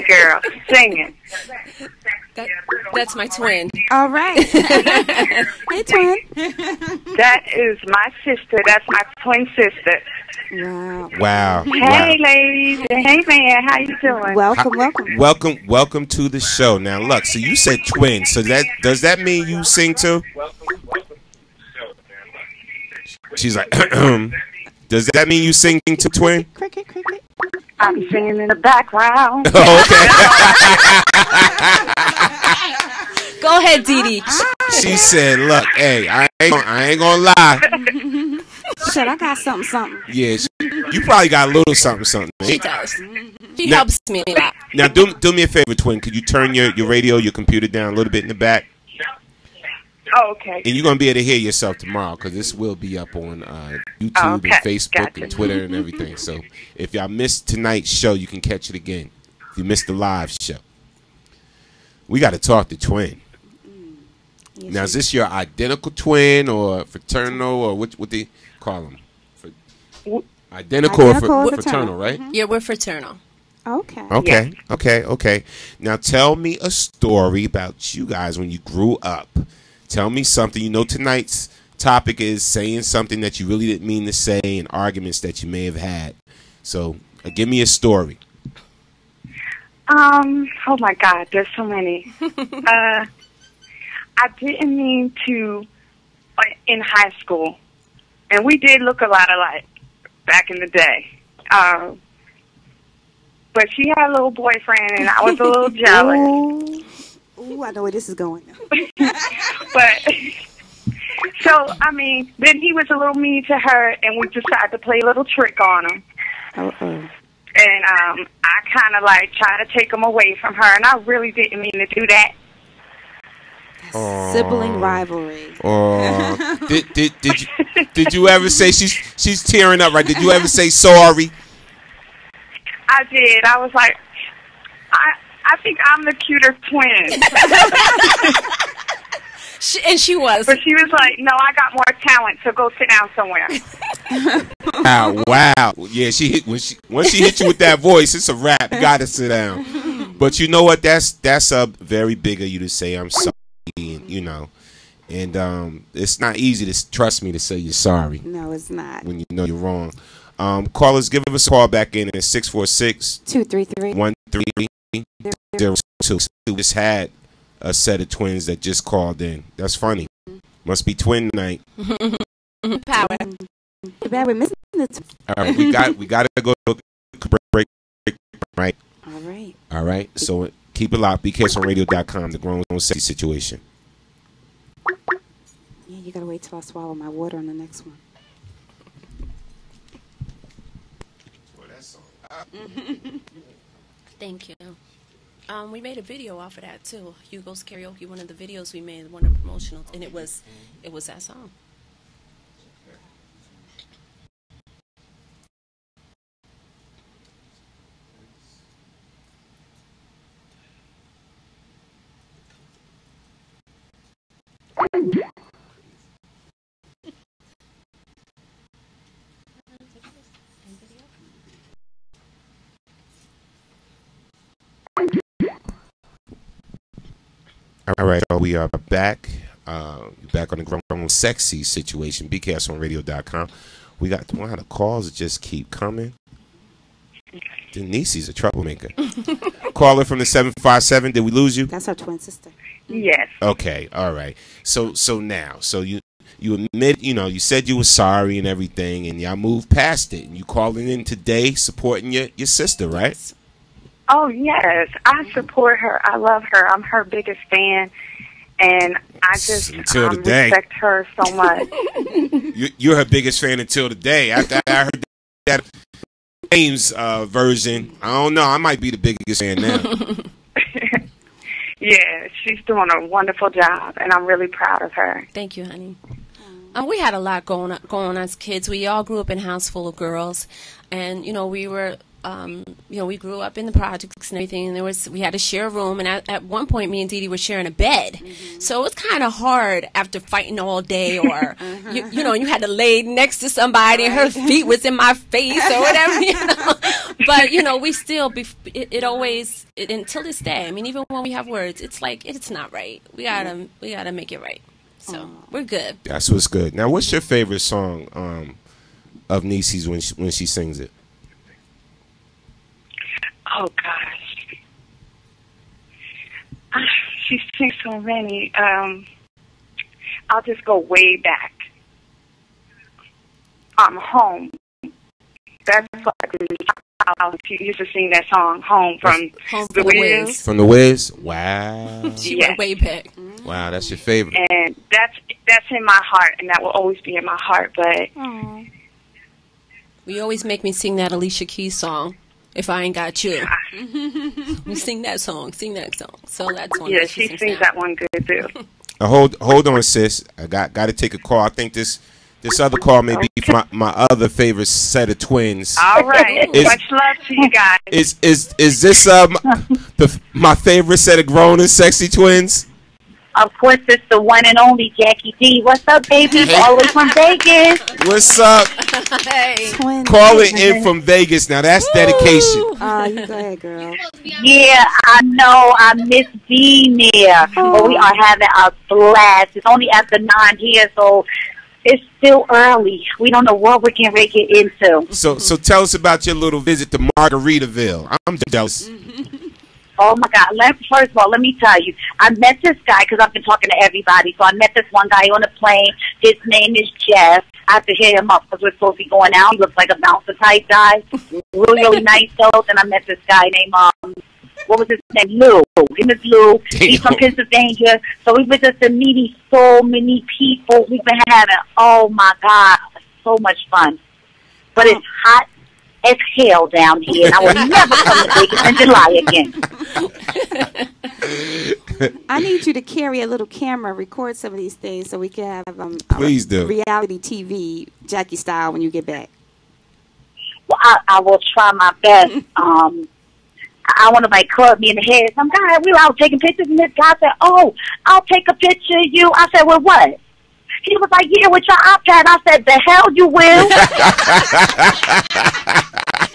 girl singing. That's my twin. All right. Hey, twin. That is my sister. That's my twin sister. Wow. Hey, ladies. Hey, man. How you doing? Welcome to the show. Now, look. So you said twin. So does that mean you sing too? She's like, does that mean you singing to twin? Cricket. I'm singing in the background. Oh, okay. Go ahead, Dee Dee. She said, look, hey, I ain't gonna lie. Shit, I got something. Yeah, you probably got a little something. She does. She helps me a lot. Now, do me a favor, twin. Could you turn your radio, your computer down a little bit in the back? Oh, okay. And you're going to be able to hear yourself tomorrow because this will be up on YouTube and Facebook and Twitter and everything. So if y'all missed tonight's show, you can catch it again. If you missed the live show. We got to talk to twin. Now, is this your identical twin or fraternal or what they call them? Identical or fraternal, right? Yeah, we're fraternal. Okay. Okay. Yeah. Okay. Now tell me a story about you guys when you grew up. Tell me something. You know, tonight's topic is saying something that you really didn't mean to say and arguments that you may have had. So give me a story. Oh my God, there's so many. I didn't mean to in high school, and we did look a lot alike back in the day. But she had a little boyfriend, and I was a little jealous. Ooh, I know where this is going now. But so I mean, then he was a little mean to her, and we decided to play a little trick on him. Uh-oh. And I kind of like tried to take him away from her, and I really didn't mean to do that. Sibling rivalry. Did you ever say she's tearing up? Right? Did you ever say sorry? I did. I was like, I think I'm the cuter twin. And she was. But she was like, no, I got more talent, so go sit down somewhere. Wow. Yeah, once she hit you with that voice, it's a wrap. You gotta sit down. But you know what? That's a very big of you to say I'm sorry, and, you know. And it's not easy to trust me to say you're sorry. No, it's not. When you know you're wrong. Callers, give us a call back in at 646-233-1302. Just had a set of twins that just called in. That's funny. Must be twin night. Power. Too bad we're missing this. All right, we got to go break, right? All right. So keep it locked. BKS1radio.com. The grown sexy situation. Yeah, you gotta wait till I swallow my water on the next one. Thank you. We made a video off of that too. Hugo's Karaoke, one of the videos we made, one of the promotionals, and it was that song. All right, so we are back. Back on the grown sexy situation. BKS1radio.com. We got one of the calls that just keep coming. Denise's a troublemaker. Caller from the 757. Did we lose you? That's her twin sister. Yes. Okay. All right. So now, you admit, you said you were sorry and everything, and y'all moved past it, and you calling in today supporting your sister, right? Oh, yes. I support her. I love her. I'm her biggest fan, and I just respect her so much. You're her biggest fan until today. After I heard that James version, I don't know. I might be the biggest fan now. Yeah, she's doing a wonderful job, and I'm really proud of her. Thank you, honey. We had a lot going on as kids. We all grew up in a house full of girls, and we were, we grew up in the projects and everything. And we had to share a room, and at one point, me and Dee Dee were sharing a bed. Mm-hmm. So it was kind of hard after fighting all day, or you had to lay next to somebody, and her feet was in my face or whatever. But we still it always until this day. I mean, even when we have words, it's like it's not right. We gotta make it right. So we're good. That's what's good. Now, what's your favorite song of Niecy's when she sings it? Oh gosh, she sings so many. I'll just go way back. I'm home. That's like she used to sing that song "Home" from The Wiz. From The Wiz. Wow. She went way back. Wow, that's your favorite. And that's in my heart, and that will always be in my heart. But we always make me sing that Alicia Keys song. If I Ain't Got You, we sing that song. So that's one. Yeah, she sings that one good too. Hold on, sis. I got to take a call. I think this other call may be my other favorite set of twins. All right, much love to you guys. Is this my favorite set of grown and sexy twins? Of course, it's the one and only Jackie D. What's up, baby? All the way from Vegas. What's up? Hey. Calling in from Vegas. Now, that's dedication. You go ahead, girl. Yeah, I know. I miss being there. But we are having a blast. It's only after 9 here, so it's still early. We don't know what we're getting ready to get into. So tell us about your little visit to Margaritaville. I'm jealous. Oh, my God. First of all, let me tell you, I met this guy because I've been talking to everybody. So I met this one guy on the plane. His name is Jeff. I have to hit him up because we're supposed to be going out. He looks like a bouncer type guy. Really nice, though. And I met this guy named, what was his name? Lou. His name is Lou. He's from Pennsylvania. So we were just meeting so many people. We've been having, oh, my God, so much fun. But it's hot as hell down here, and I will never come to Vegas in July again. I need you to carry a little camera, record some of these things so we can have Please do. reality TV, Jackie style, when you get back. Well, I will try my best. I want to like club me in the head. Some guy, we were out taking pictures, and this guy said, "Oh, I'll take a picture of you." I said, "Well, what?" He was like, "Yeah, with your iPad." I said, "The hell you will."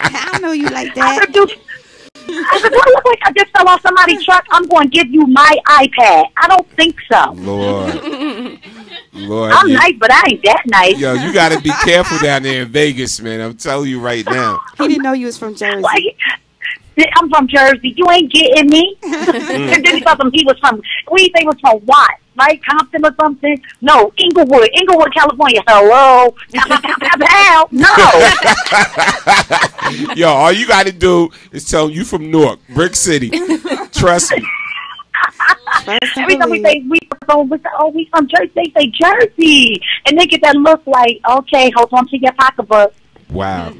I don't know you like that. I said, "Do I look like I just fell off somebody's truck? I'm going to give you my iPad." I don't think so. Lord, I'm nice, but I ain't that nice. Yo, you got to be careful down there in Vegas, man. I'm telling you right now. He didn't know you was from Jersey. I'm from Jersey. You ain't getting me. And then he thought he was from, we think he was from what? Right? Compton or something? No, Inglewood, California. Hello? No. Yo, all you got to do is tell them you from Newark, Brick City. Trust me. Every time we say we from Jersey, they say Jersey. And they get that look like, okay, hold on to your pocketbook. Wow.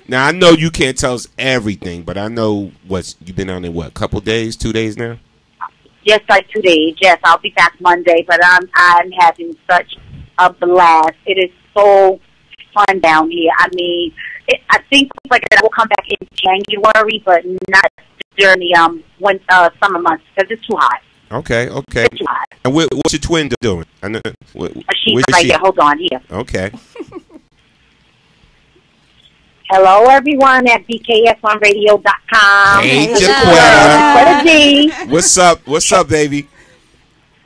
Now I know you can't tell us everything, but I know you've been on there, what, couple days, 2 days now? Just like 2 days. Yes, I'll be back Monday, but I'm having such a blast. It is so fun down here. I mean, I think like I will come back in January, but not during the summer months because it's too hot. Okay. It's too hot. And what's your twin doing? I know, She's right there. Hold on here. Okay. Hello, everyone at BKS1Radio.com. Hey, Jaquetta. What's up? What's up, baby?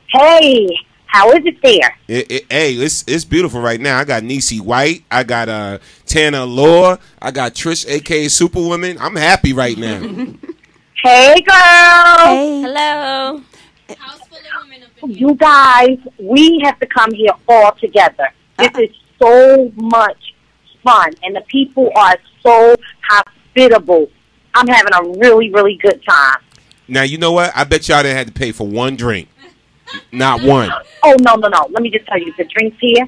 Hey, how is it there? Hey, it's beautiful right now. I got Niecy White. I got Tana Law. I got Trish, a.k.a. Superwoman. I'm happy right now. Hey, girl. Hey. Hello. House full of women up in here. You guys, we have to come here all together. This is so much fun, and the people are so hospitable. I'm having a really, really good time. Now, you know what? I bet y'all didn't have to pay for one drink. Not one. Oh, no. Let me just tell you, the drinks here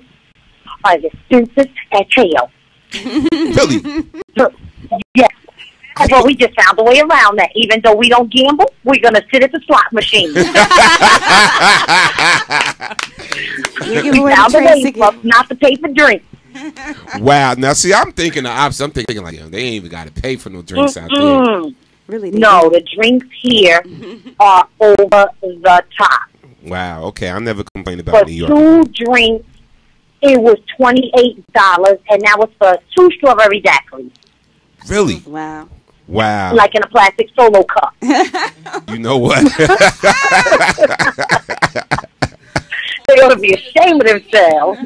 are as expensive as hell. Really? Yes. Well, we just found a way around that. Even though we don't gamble, we're going to sit at the slot machine. We found a way for us not to pay for drinks. Wow. Now, see, I'm thinking the opposite. I'm thinking like, they ain't even got to pay for no drinks out there. Really? No, the drinks here are over the top. Wow. Okay. I'll never complain about New York. For 2 drinks, it was $28, and that was for 2 strawberry daiquiris. Really? Wow. Like in a plastic Solo cup. You know what? They ought to be ashamed of themselves.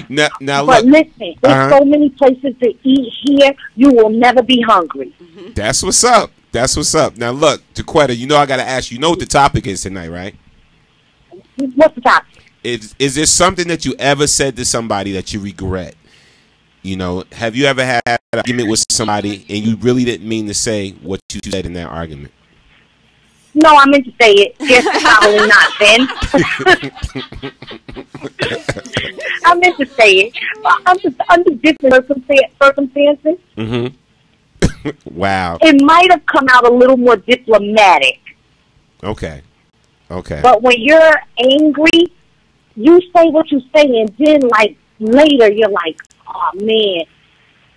Now but look. Listen, there's so many places to eat here, you will never be hungry. That's what's up. Now look, Jaquetta, you know I got to ask you. You know what the topic is tonight, right? What's the topic? Is there something that you ever said to somebody that you regret? You know, have you ever had an argument with somebody and you really didn't mean to say what you said in that argument? No, I meant to say it. Just probably not then. I meant to say it. I'm just under different circumstances. Mm-hmm. Wow. It might have come out a little more diplomatic. Okay. But when you're angry, you say what you say, and then, like, later you're like, oh, man,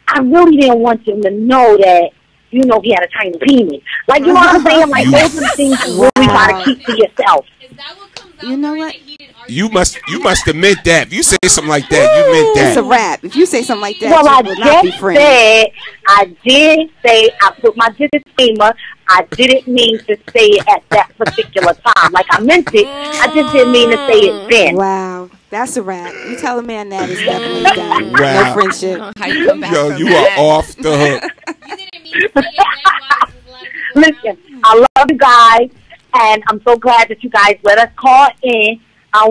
I really didn't want them to know that you know he had a tiny penis. Like, you know what I'm saying? Like, those are the things you really gotta keep to yourself. Is that what comes out? You know what? You must have meant that. If you say something like that, you meant that. It's a rap. If you say something like that, Well, you will not be friends. I did say, I put my disclaimer, I didn't mean to say it at that particular time. Like, I meant it, I just didn't mean to say it then. Wow. That's a wrap. You tell a man that is definitely done. Wow. No friendship. How you come back Yo, from you that? are off the hook. You didn't mean to say it that wise. Listen, I love you guys, and I'm so glad that you guys let us call in.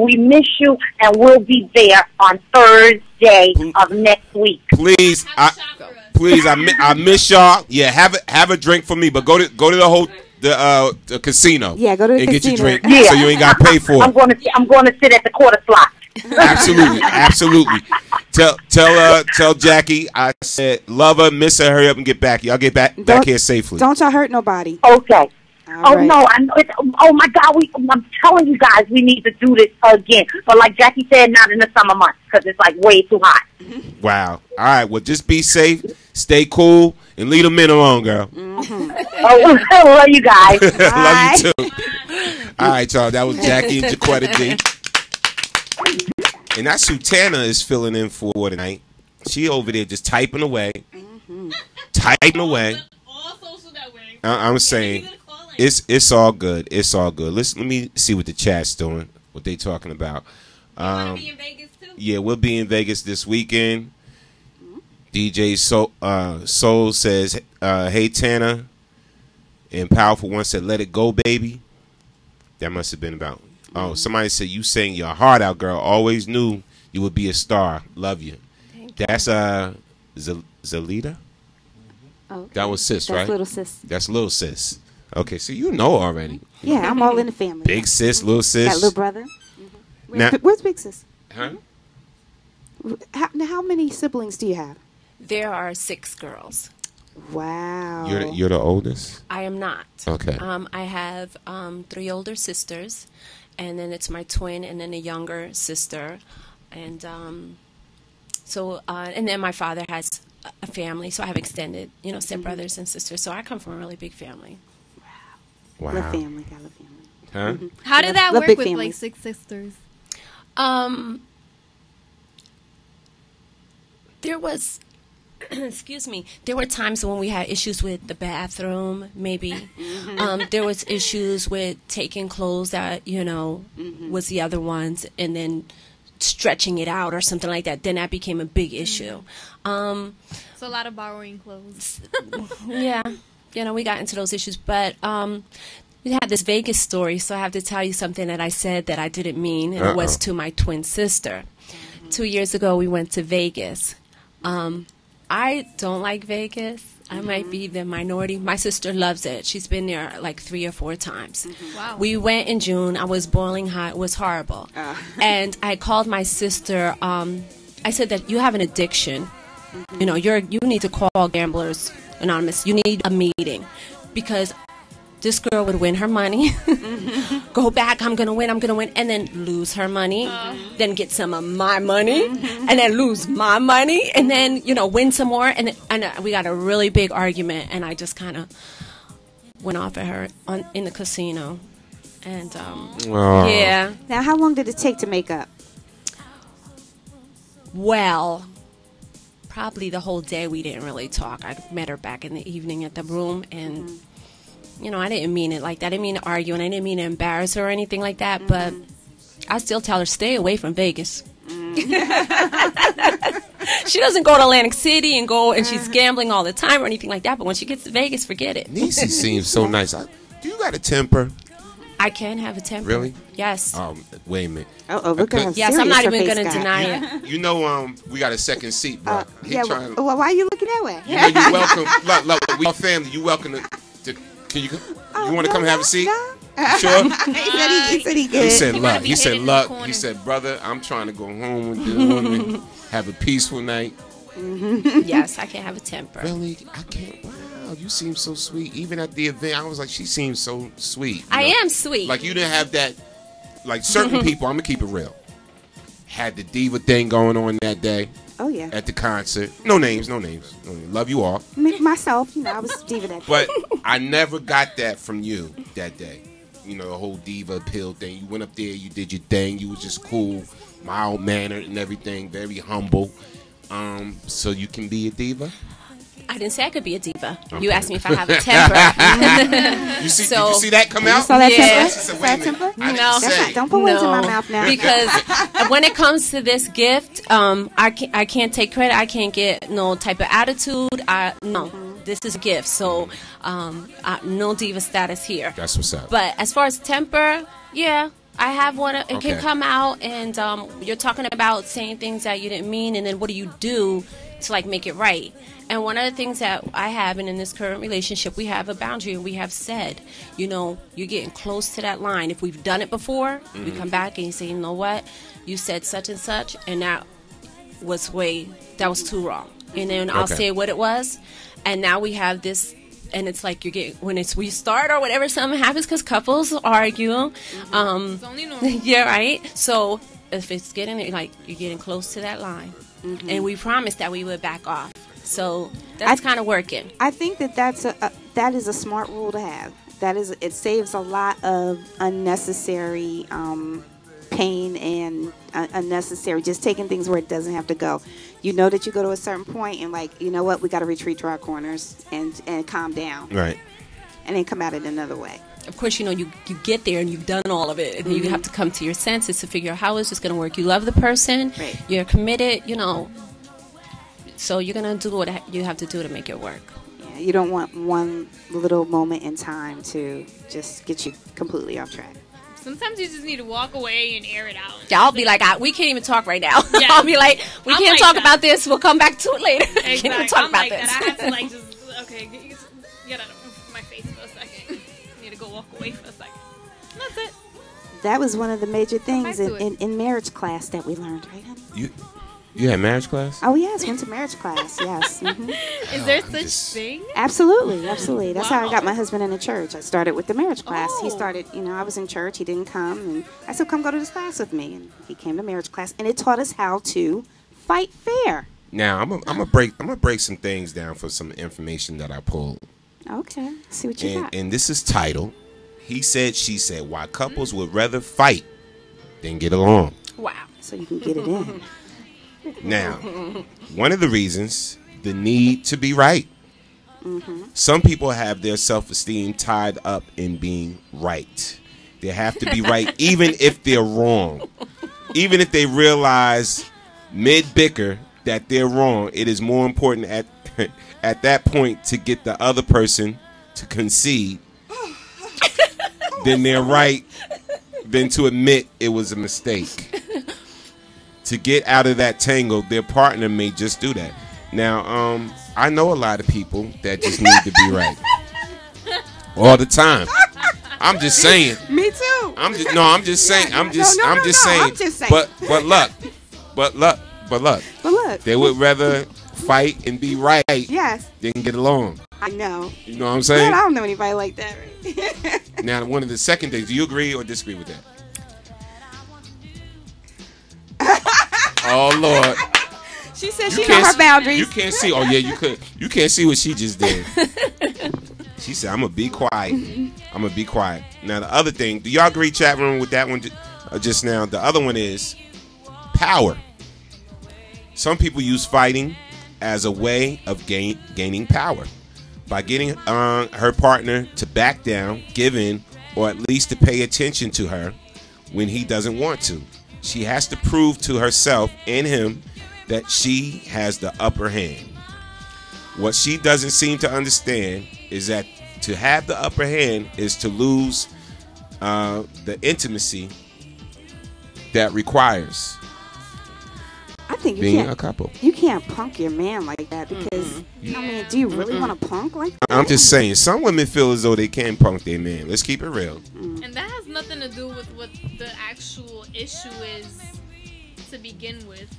We miss you, and we'll be there on Thursday of next week. Please, I miss y'all. Yeah, have a drink for me, but go to the casino. Yeah, go to the and casino. Get your drink, Yeah. so you ain't got to pay for I'm it. going to sit at the quarter slot. Absolutely. Tell Jackie I said love her, miss her. Hurry up and get back. Y'all get back here safely. Don't y'all hurt nobody. Okay. All right. No, I know. Oh my God, I'm telling you guys, we need to do this again. But like Jackie said, not in the summer months because it's like way too hot. Wow. All right. Well, just be safe, stay cool, and leave the men alone, girl. Oh, love you guys. Love you too. All right, y'all. That was Jackie and Jaquetta D. And that's who Tana is filling in for tonight. She over there just typing away. Typing away. All social networks. I'm saying it's all good. It's all good. Let me see what the chat's doing, what they talking about. You want to be in Vegas too? Yeah, we'll be in Vegas this weekend. DJ Soul says, hey Tana. And Powerful One said, let it go, baby. That must have been about. Oh, somebody said, you sang your heart out, girl. Always knew you would be a star. Love you. That's Zalita. Okay. That was sis, right? That's little sis. That's little sis. Okay, so you know already. Yeah, I'm all in the family. Big sis, little sis. Got little brother. Now- Where's big sis? Huh? How many siblings do you have? There are 6 girls. Wow. You're the oldest? I am not. Okay. I have 3 older sisters, and then it's my twin, and then a younger sister, and and then my father has a family, so I have extended, stepbrothers and sisters. So I come from a really big family. Wow. Love family. Got love family. Huh? How did that Love work big with families. like 6 sisters? There was, excuse me, there were times when we had issues with the bathroom, maybe. There was issues with taking clothes that, was the other one's and then stretching it out or something like that. Then that became a big issue. So a lot of borrowing clothes. Yeah, we got into those issues. But we had this Vegas story, so I have to tell you something that I said that I didn't mean, and it was to my twin sister. 2 years ago, we went to Vegas. I don't like Vegas. I might be the minority. My sister loves it. She's been there like 3 or 4 times. Wow. We went in June. I was boiling hot. It was horrible. And I called my sister. I said that you have an addiction. You need to call Gamblers Anonymous. You need a meeting because this girl would win her money, go back, I'm going to win, and then lose her money, then get some of my money, and then lose my money, and then, win some more. And we got a really big argument, and I just kind of went off at her in the casino. And, yeah. Now, how long did it take to make up? Well, probably the whole day we didn't really talk. I met her back in the evening at the room, and... I didn't mean it like that. I didn't mean to argue, and I didn't mean to embarrass her or anything like that, but I still tell her, stay away from Vegas. She doesn't go to Atlantic City and she's gambling all the time or anything like that, but when she gets to Vegas, forget it. Niecy seems so nice. Do you got a temper? I can have a temper. Really? Yes. Wait a minute. Oh, look at her. Yes, I'm not even going to deny it. We got a second seat, bro. Well, why are you looking that way? You're welcome. Look, we are family. You welcome to can you want to come have a seat? No. You sure? He said he good. He said, might luck. be He said, hidden in the luck. corner. He said, brother, I'm trying to go home with the woman, have a peaceful night. Yes, I can have a temper. Really? I can't. Wow, you seem so sweet. Even at the event, I was like, she seems so sweet. I am sweet. Like, you didn't have that. Like, certain people, I'm going to keep it real. had the diva thing going on that day. Oh yeah. At the concert. No names. Love you all. Myself, I was diva that day. But I never got that from you that day. The whole diva appeal thing. You went up there, you did your thing. You was just cool, mild mannered and everything, very humble. So you can be a diva? I didn't say I could be a diva. Okay. You asked me if I have a temper. Did you see that come out? You saw that temper? Said, wait a minute. No. Don't put words in my mouth now. Because when it comes to this gift, I can't take credit. I can't get no type of attitude. This is a gift. So no diva status here. That's what's up. But as far as temper, yeah. I have one. It can come out, and you're talking about saying things that you didn't mean, and then what do you do to like make it right? And one of the things that I have, and in this current relationship, we have a boundary, and we have said, you're getting close to that line. If we've done it before, we come back and you say, you know what, you said such and such, and that was too wrong. And then I'll say what it was, and now we have this. And it's like we start or whatever, something happens because couples argue. It's only normal. Yeah, right. So if it's getting like you're getting close to that line, and we promised that we would back off. So that's kind of working. I think that is a smart rule to have. It saves a lot of unnecessary pain and unnecessary just taking things where it doesn't have to go. You know that you go to a certain point and like, you know what, we got to retreat to our corners and calm down. Right. And then come at it another way. Of course, you get there and you've done all of it. And you have to come to your senses to figure out how is this going to work. You love the person. Right. You're committed, So you're going to do what you have to do to make it work. Yeah, you don't want one little moment in time to just get you completely off track. Sometimes you just need to walk away and air it out. Yeah, I'll be like, we can't even talk right now. Yeah. I'll be like, we I'm can't like talk that. about this. We'll come back to it later. Exactly. Can't even talk I'm about like this. that. I have to like get out of my face for a second. I need to go walk away for a second. And that's it. That was one of the major things in marriage class that we learned, right, honey? You had marriage class? Oh, yes. Went to marriage class, yes. Mm-hmm. Is there such thing? Absolutely. That's how I got my husband in the church. I started with the marriage class. He started, I was in church. He didn't come. And I said, come go to this class with me. And he came to marriage class. And it taught us how to fight fair. Now, I'm gonna break some things down for some information that I pulled. Okay. See what you got. And this is titled, He Said, She Said, Why Couples Would Rather Fight Than Get Along. Wow. So you can get it in. Now, one of the reasons, the need to be right. Some people have their self-esteem tied up in being right. They have to be right even if they're wrong. Even if they realize mid-bicker that they're wrong, it is more important at that point to get the other person to concede than they're right than to admit it was a mistake. To get out of that tangle, their partner may just do that. Now, I know a lot of people that just need to be right all the time. I'm just saying. Me too. I'm just saying. I'm just saying. But look. They would rather fight and be right than get along. I know. You know what I'm saying? I don't know anybody like that. Right? Now, one of the second things, do you agree or disagree with that? Oh Lord! She said she know her boundaries. You can't see. Oh yeah, you could. You can't see what she just did. She said, "I'm gonna be quiet. I'm gonna be quiet." Now the other thing, do y'all agree, chat room, with that one just now? The other one is power. Some people use fighting as a way of gaining power by getting her partner to back down, give in, or at least to pay attention to her when he doesn't want to. She has to prove to herself and him that she has the upper hand. What she doesn't seem to understand is that to have the upper hand is to lose the intimacy that requires I think being a couple. You can't punk your man like that because, do you really want to punk like that? I'm just saying, some women feel as though they can punk their man. Let's keep it real. And that has nothing to do with what the actual issue is to begin with.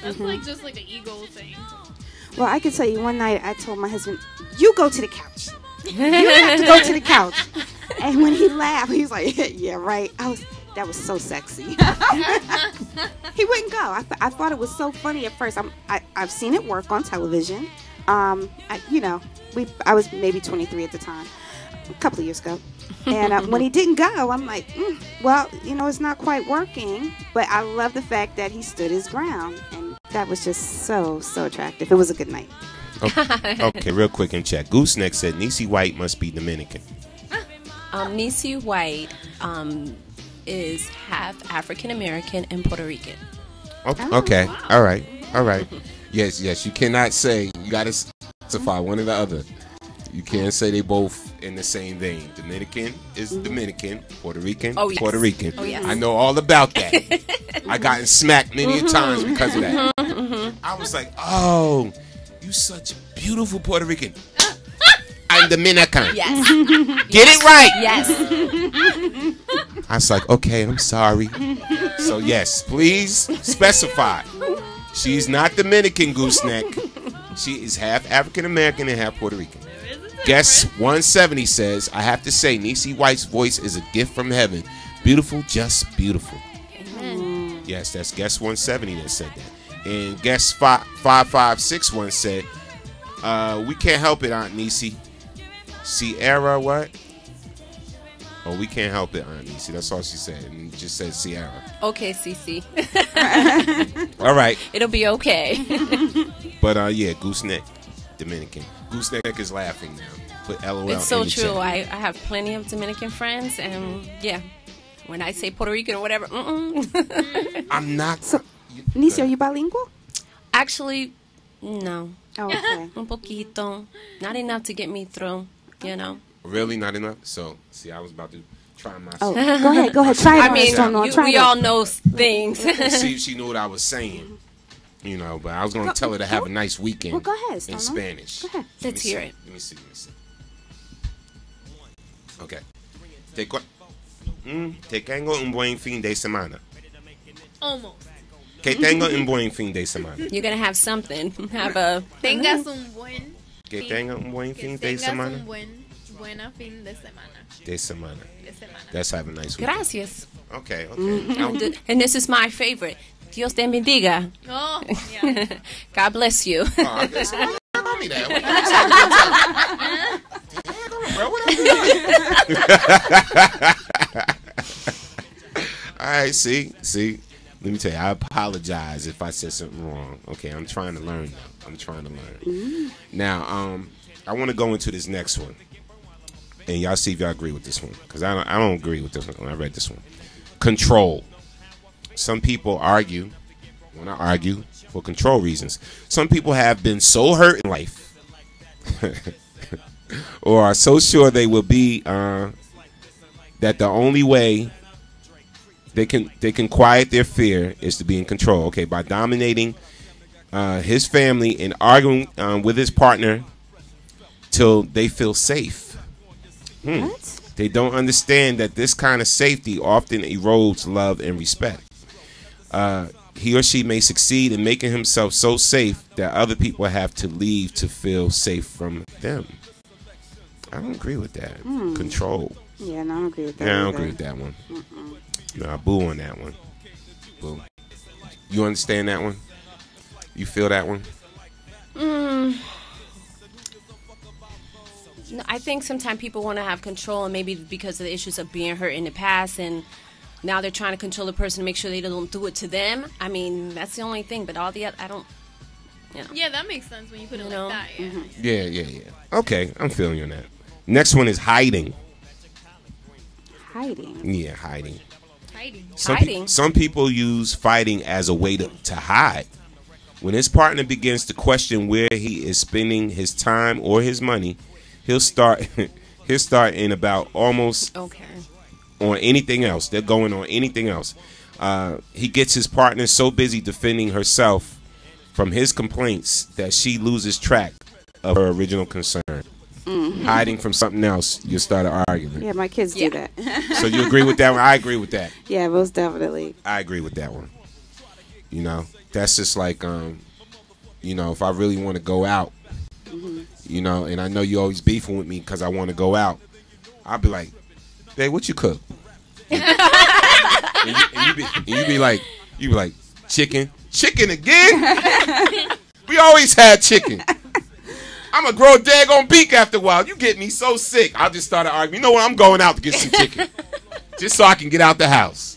That's just like an ego thing. Well, I can tell you one night I told my husband, you go to the couch. You have to go to the couch. And when he laughed, he was like, yeah, right. that was so sexy. He wouldn't go. I thought it was so funny at first. I've seen it work on television. I was maybe 23 at the time, a couple of years ago. And when he didn't go, I'm like, well, it's not quite working. But I love the fact that he stood his ground. And that was just so, so attractive. It was a good night. Okay, real quick in chat. Gooseneck said Niecy White must be Dominican. Niecy White is half African American and Puerto Rican. Okay. All right. Yes. You cannot say, you got to specify one or the other. You can't say they both in the same vein. Dominican is Dominican, Puerto Rican, Puerto Rican. Oh, yes. I know all about that. I gotten smacked many times because of that. I was like, oh, you such a beautiful Puerto Rican. I'm Dominican. Yes. Get it right. Yes. I was like, okay, I'm sorry. So yes, please specify. She's not Dominican, Gooseneck. She is half African American and half Puerto Rican. Guest 170 says, I have to say, Niecy White's voice is a gift from heaven. Beautiful, just beautiful. Amen. Yes, that's guest 170 that said that. And guest 5561 said, we can't help it, Aunt Niecy. Sierra, what? Oh, we can't help it, Aunt Niecy. That's all she said. And it just said Sierra. Okay, Cece. All right. It'll be okay. But, yeah, Gooseneck, Dominican. Gooseneck is laughing now. Put LOL It's so in the true. chat. I have plenty of Dominican friends, and yeah, when I say Puerto Rican or whatever, I'm not. So, Niecy, are you bilingual? Actually, no. Oh, okay. Un poquito. Not enough to get me through, Really not enough? So, see, I was about to try my. Oh, go ahead. Try it I on. mean, Try we it all on. know things. See if she knew what I was saying. But I was going to tell her to have a nice weekend. Well, go ahead, in Stono. Spanish. Go ahead. Let's hear it. Let me see. Okay. Te tengo un buen fin de semana. Almost. Que tengo un buen fin de semana. You're going to have something. Have a... Tengas un buen. Que tenga un buen fin de Tengas semana. un buena fin de semana. De semana. De semana. Let's have a nice weekend. Gracias. Okay. And this is my favorite. Dios te bendiga. Oh, yeah. God bless you. I guess tell me that. All right, see. Let me tell you, I apologize if I said something wrong. Okay, I'm trying to learn now. Now, I want to go into this next one, and y'all see if y'all agree with this one, because I don't agree with this one when I read this one. Control. Some people want to argue for control reasons. Some people have been so hurt in life or are so sure they will be that the only way they can quiet their fear is to be in control. Okay, by dominating his family and arguing with his partner till they feel safe. What? They don't understand that this kind of safety often erodes love and respect. He or she may succeed in making himself so safe that other people have to leave to feel safe from them. I don't agree with that. Control. Yeah, no, I don't agree with that. Yeah, I don't either. agree with that one. No, I boo on that one. Boo. You understand that one? You feel that one? No, I think sometimes people want to have control, and maybe because of the issues of being hurt in the past, and now they're trying to control the person to make sure they don't do it to them. I mean, that's the only thing. But all the other, I don't. Yeah, that makes sense when you put it like that. Yeah. Yeah. Okay, I'm feeling you on that. Next one is hiding. Hiding. Yeah, hiding. Hiding. Some people use fighting as a way to hide. When his partner begins to question where he is spending his time or his money, he'll start in about almost on anything else. They're going on anything else. He gets his partner so busy defending herself from his complaints that she loses track of her original concern. Hiding from something else, you start an argument. Yeah, my kids do that. So you agree with that one? I agree with that. Yeah, most definitely. I agree with that one. That's just like, if I really want to go out, and I know you always beefing with me because I want to go out, I'll be like, babe, what you cook? and you be like, chicken again? We always had chicken. I'm gonna grow a daggone beak after a while. You get me so sick. I'll just start arguing. You know what? I'm going out to get some chicken, just so I can get out the house.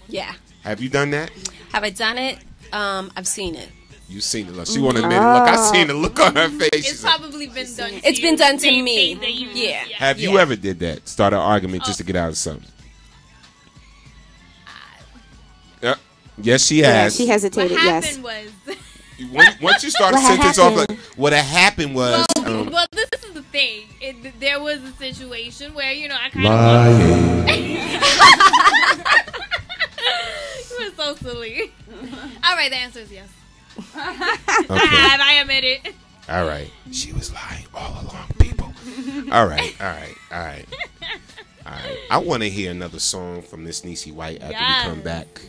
Yeah. Have you done that? Have I done it? I've seen it. You've seen it. Look. She won't admit it. Look, I seen the look on her face. It's probably been done. It's been done to me. Yeah. Have you ever did that? Start an argument just to get out of something? Yes, she has. Yeah, she hesitated. What Yes. happened was. Once you start a sentence off, like, what had happened was. Well, this is the thing. There was a situation where, you know, I kind of. You were so silly. All right, the answer is yes. Okay. I admit it. All right. She was lying all along, people. All right. I want to hear another song from Miss Niecy White after we come back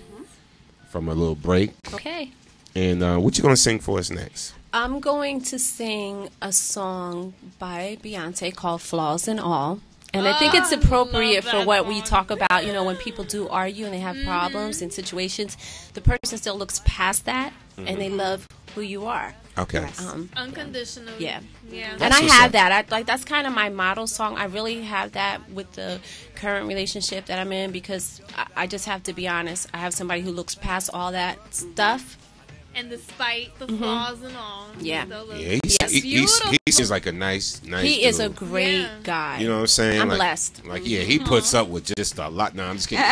from a little break. Okay. And what you going to sing for us next? I'm going to sing a song by Beyonce called Flaws and All. And I think it's appropriate for what we talk about, you know, when people do argue and they have problems in situations, the person still looks past that and they love who you are. Okay. Unconditional. Yeah. Yeah. And I have that. That's kind of my model song. I really have that with the current relationship that I'm in because I just have to be honest. I have somebody who looks past all that stuff. And despite the flaws and all. Yeah. He seems like a nice He is dude. a great guy. You know what I'm saying? I'm like, blessed. Like, yeah, he puts up with just a lot. No, I'm just kidding.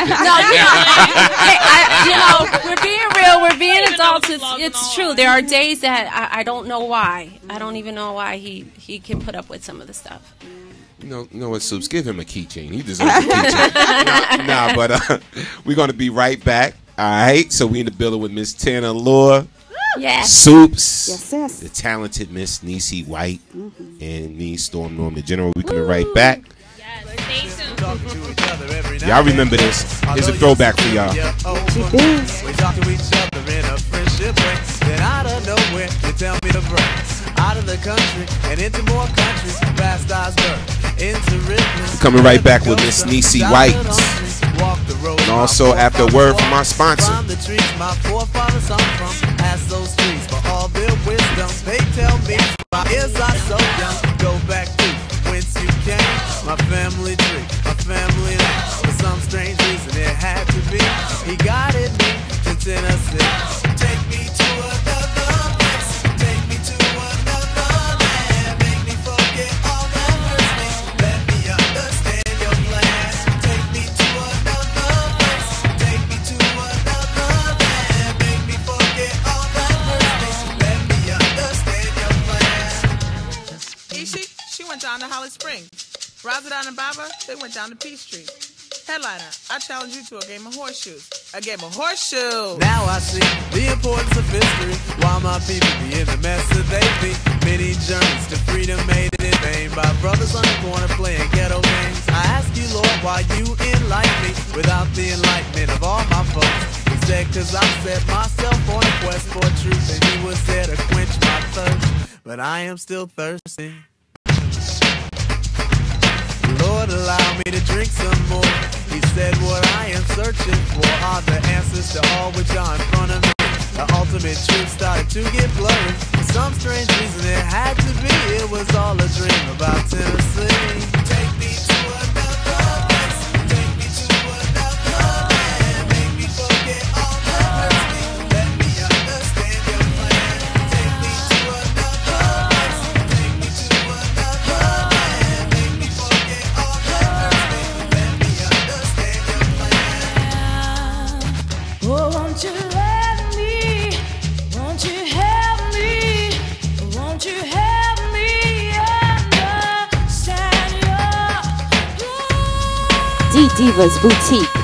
We're being real. We're being adults. It's true. There are days that I don't know why. I don't even know why he can put up with some of the stuff. You know what, Soups? Give him a keychain. He deserves a keychain. But we're going to be right back. All right, so we in the building with Miss Tanner Law, Soups, yes, the talented Miss Niecy White, and me, Storm Norm the General. We coming right back. Y'all remember this? Here's a throwback for y'all. We talk to each other in a friendship way. Then out of nowhere, you tell me to break out of the country and into more countries. Past Iceberg, into Ripley. Coming right back with Miss Niecy White. And also after a word from our sponsor. The trees my forefathers hung from. Ask those trees for all their wisdom. They tell me my ears are so young. Go back to whence you came. My family tree, my family name. For some strange reason it had to be. He guided me to Tennessee. Take me to another place. Take me to another land. Make me forget all that hurts me. Let me understand your plan. Take me to another place. Take me to another land. Make me forget all that hurts me. Let me understand your plan. Ishi, she went down to Holly Springs. Razadon and Baba, they went down to Peachtree. Headliner, I challenge you to a game of horseshoes. A game of horseshoes! Now I see the importance of history. While my people be in the mess that they be. Many journeys to freedom made it in vain by brothers on the corner playing ghetto games. I ask you, Lord, why you enlighten me without the enlightenment of all my folks. Instead, cause I set myself on a quest for truth, and he was there to quench my thirst. But I am still thirsty. Lord, allow me to drink some more. He said what I am searching for are the answers to all which are in front of me. The ultimate truth started to get blurry. For some strange reason it had to be. It was all a dream about Tennessee. Take me to another place. Take me to another land. Make me forget all that hurts me. Let me understand your plan. Take me to another place. Take me to another land. Make me forget all that hurts me. Let me understand your plan. Oh, won't you let me? Won't you help me? Won't you help me understand your D-Divas Boutique.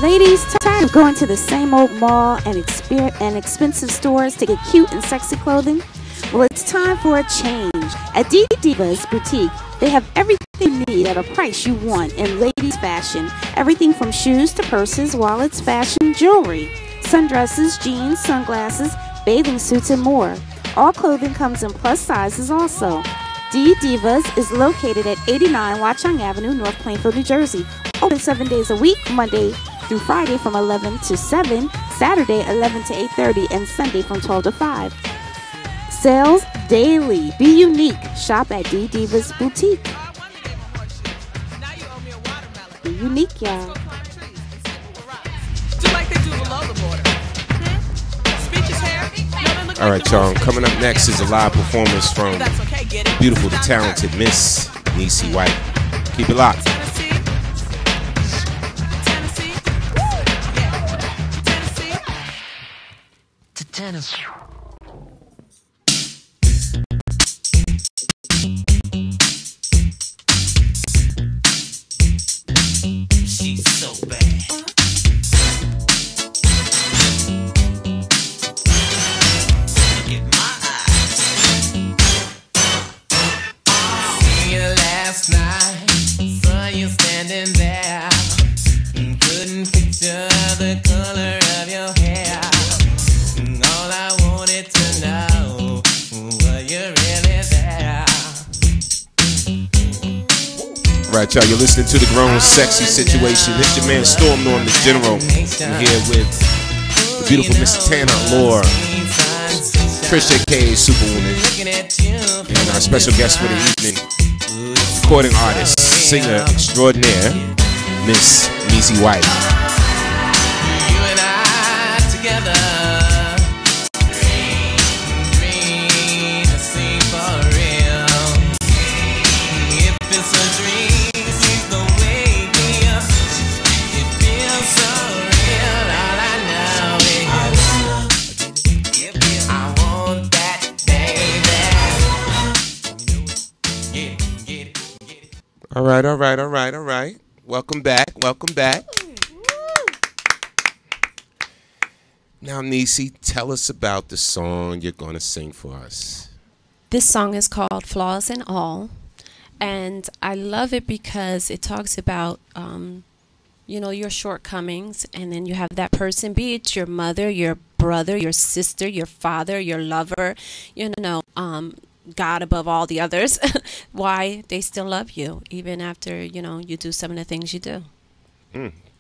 Ladies, tired of going to the same old mall and expensive stores to get cute and sexy clothing? Well, it's time for a change. At D-Divas Boutique, they have everything you need at a price you want in ladies' fashion. Everything from shoes to purses, wallets, fashion, jewelry, sundresses, jeans, sunglasses, bathing suits, and more. All clothing comes in plus sizes also. D-Divas is located at 89 Watchung Avenue, North Plainfield, New Jersey. Open 7 days a week, Monday through Friday from 11 to 7, Saturday 11 to 8:30, and Sunday from 12 to 5. Sales daily. Be unique. Shop at D Divas Boutique. Be unique, y'all. All right, y'all. Coming up next is a live performance from beautiful, the talented Miss Niecy White. Keep it locked. Tennessee. She's so bad. Look at my eyes. Seen you last night. Saw you standing there. Couldn't picture the color of your hair. All I wanted to know, were you really there? Right, y'all, you're listening to the Grown Sexy Situation. It's your man Storm Norm, the General. I'm here with the beautiful Miss Tana Lore, Trisha K, Superwoman, and our special guest for the evening, recording artist, singer extraordinaire, Miss Niecy White. You and I together. All right. Welcome back. Now, Niecy, tell us about the song you're going to sing for us. This song is called Flaws and All, and I love it because it talks about, your shortcomings, and then you have that person, be it your mother, your brother, your sister, your father, your lover, God above all the others, why they still love you, even after, you do some of the things you do.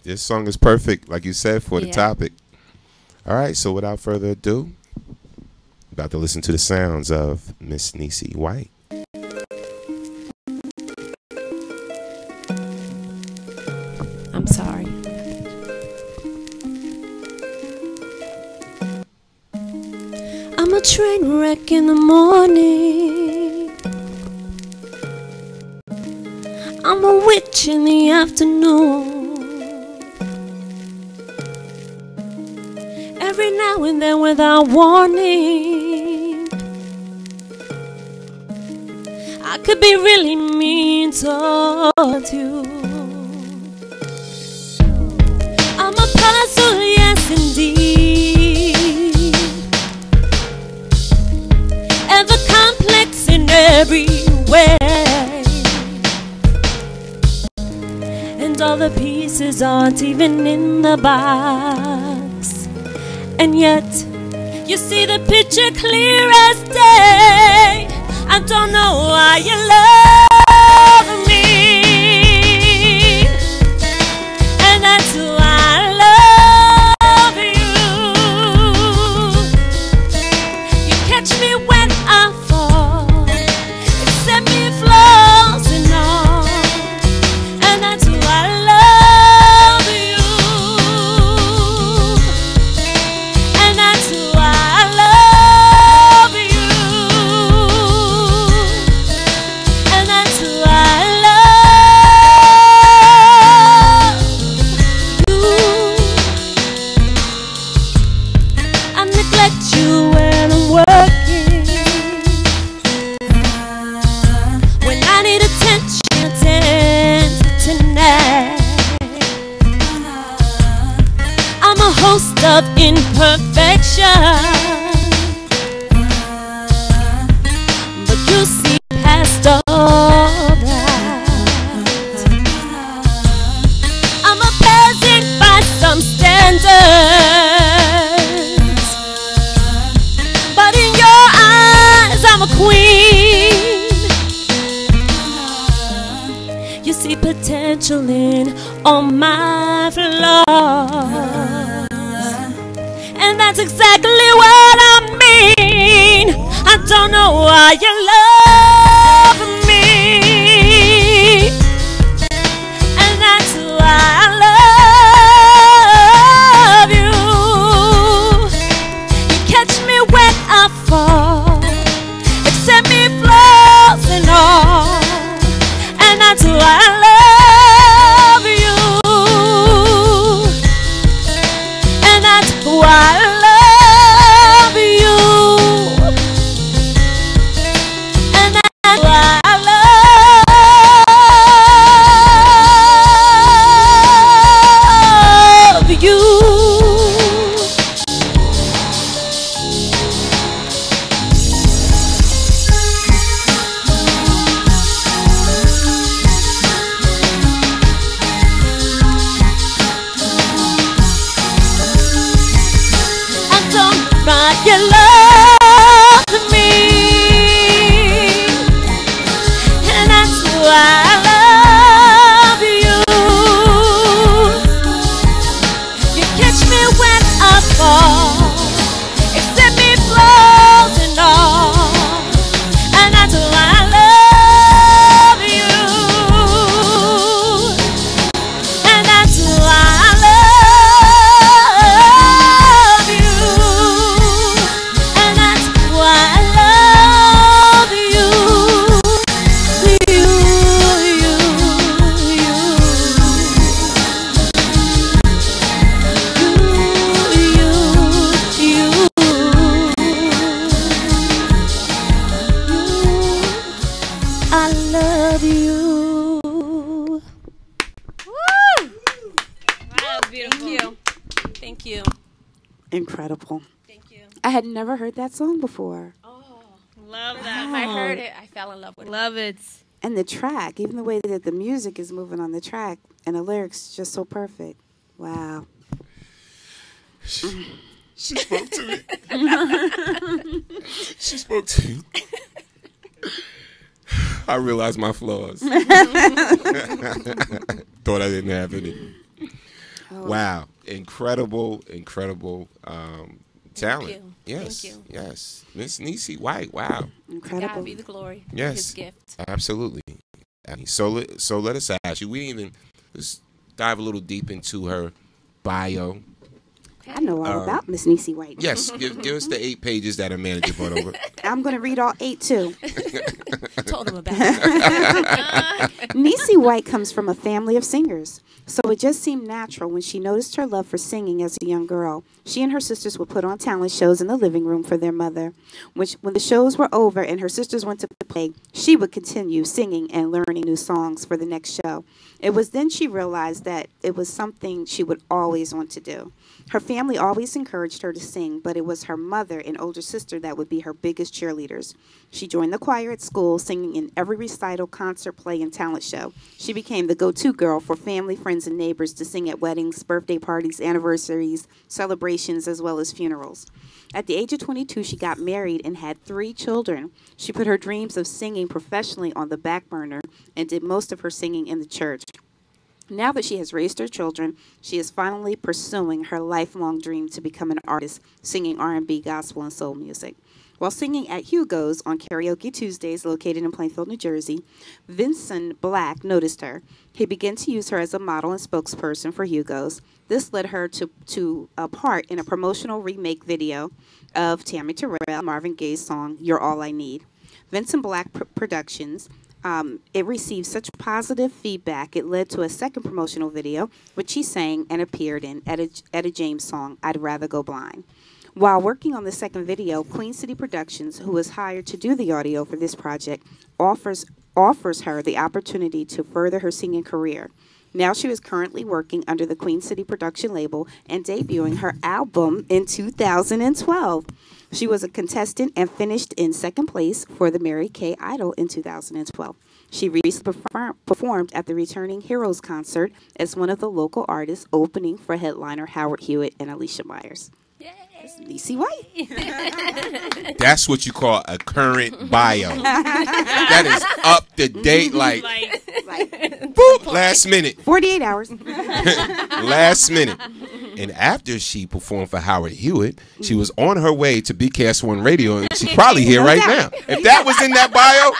This song is perfect, like you said, for the topic. All right, so without further ado, about to listen to the sounds of Miss Niecy White. I'm sorry. I'm a train wreck in the morning. I'm a witch in the afternoon. Every now and then without warning, I could be really mean towards you. I'm a puzzle, yes indeed, ever complex in every way, and all the pieces aren't even in the box, and yet you see the picture clear as day. I don't know why you love me, and that's why I love you. You catch me when I fall, accept me flaws and all, and that's why I love you, and that's why I love you, and that's why I love you. I neglect you when I'm working, when I need attention tonight. I'm a host of imperfection, but you see past all that. I'm a peasant by some standards, but in your eyes I'm a queen. You see potential in all my flaws, and that's exactly what I mean. I don't know why you love me, and that's why I love you. You catch me when I fall, accept me flaws and all, and that's why I love you, and that's why I love you, and that's why I love you. You love me, and that's why I love you. You catch me when I fall, accept me flaws and all, and that's why I love you, and that's why I love you. I love you. Woo! Wow, beautiful. Thank you. Thank you. Incredible. Thank you. I had never heard that song before. Love that. If I heard it, I fell in love with it. Love it. And the track, even the way that the music is moving on the track and the lyrics, just so perfect. Wow. She spoke to me. She spoke to me. I realized my flaws. Thought I didn't have any. Oh. Wow. Incredible talent. you. Yes. Thank you. Yes. Miss Niecy White. Wow. Incredible. God be the glory. Yes. His gift. Absolutely. So let us ask you. We didn't even let's dive a little deep into her bio. I know all about Miss Niecy White. Yes, give us the 8 pages that her manager brought over. I'm going to read all 8 too. Told him about it. Niecy White comes from a family of singers, so it just seemed natural when she noticed her love for singing as a young girl. She and her sisters would put on talent shows in the living room for their mother. When the shows were over and her sisters went to play, she would continue singing and learning new songs for the next show. It was then she realized that it was something she would always want to do. Her family always encouraged her to sing, but it was her mother and older sister that would be her biggest cheerleaders. She joined the choir at school, singing in every recital, concert, play, and talent show. She became the go-to girl for family, friends, and neighbors to sing at weddings, birthday parties, anniversaries, celebrations, as well as funerals. At the age of 22, she got married and had 3 children. She put her dreams of singing professionally on the back burner and did most of her singing in the church. Now that she has raised her children, she is finally pursuing her lifelong dream to become an artist, singing R&B, gospel, and soul music. While singing at Hugo's on Karaoke Tuesdays, located in Plainfield, New Jersey, Vincent Black noticed her. He began to use her as a model and spokesperson for Hugo's. This led her to a part in a promotional remake video of Tammy Terrell and Marvin Gaye's song, You're All I Need. Vincent Black Productions. It received such positive feedback, it led to a second promotional video, which she sang and appeared in Etta James' song, I'd Rather Go Blind. While working on the second video, Queen City Productions, who was hired to do the audio for this project, offers her the opportunity to further her singing career. Now she is currently working under the Queen City production label and debuting her album in 2012. She was a contestant and finished in second place for the Mary Kay Idol in 2012. She recently performed at the Returning Heroes concert as one of the local artists, opening for headliner Howard Hewitt and Alicia Myers. That's Niecy White. That's what you call a current bio. That is up to date, like boop, last minute. 48 hours. Last minute. And after she performed for Howard Hewitt, she was on her way to BKS1 Radio, and she's probably here right now. If that was in that bio.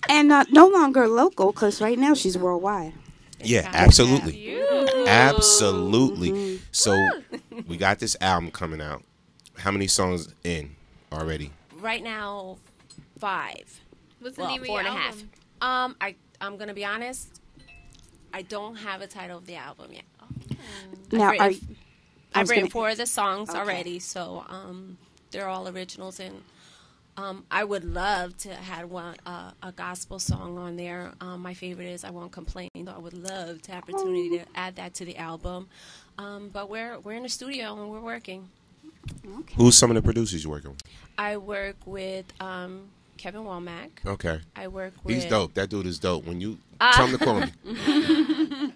And no longer local, because right now she's worldwide. Yeah, absolutely. Absolutely. So we got this album coming out. How many songs in already? Right now, 5. What's the name of your 4.5. album? I'm gonna be honest. I don't have a title of the album yet. Now, I've written 4 of the songs already, so they're all originals, and I would love to have a gospel song on there. My favorite is "I Won't Complain." I would love to have opportunity to add that to the album, but we're in the studio and we're working. Okay. Who's some of the producers you're working with? I work with Kevin Womack. Okay. I work with. He's dope. That dude is dope. When you tell him to call me.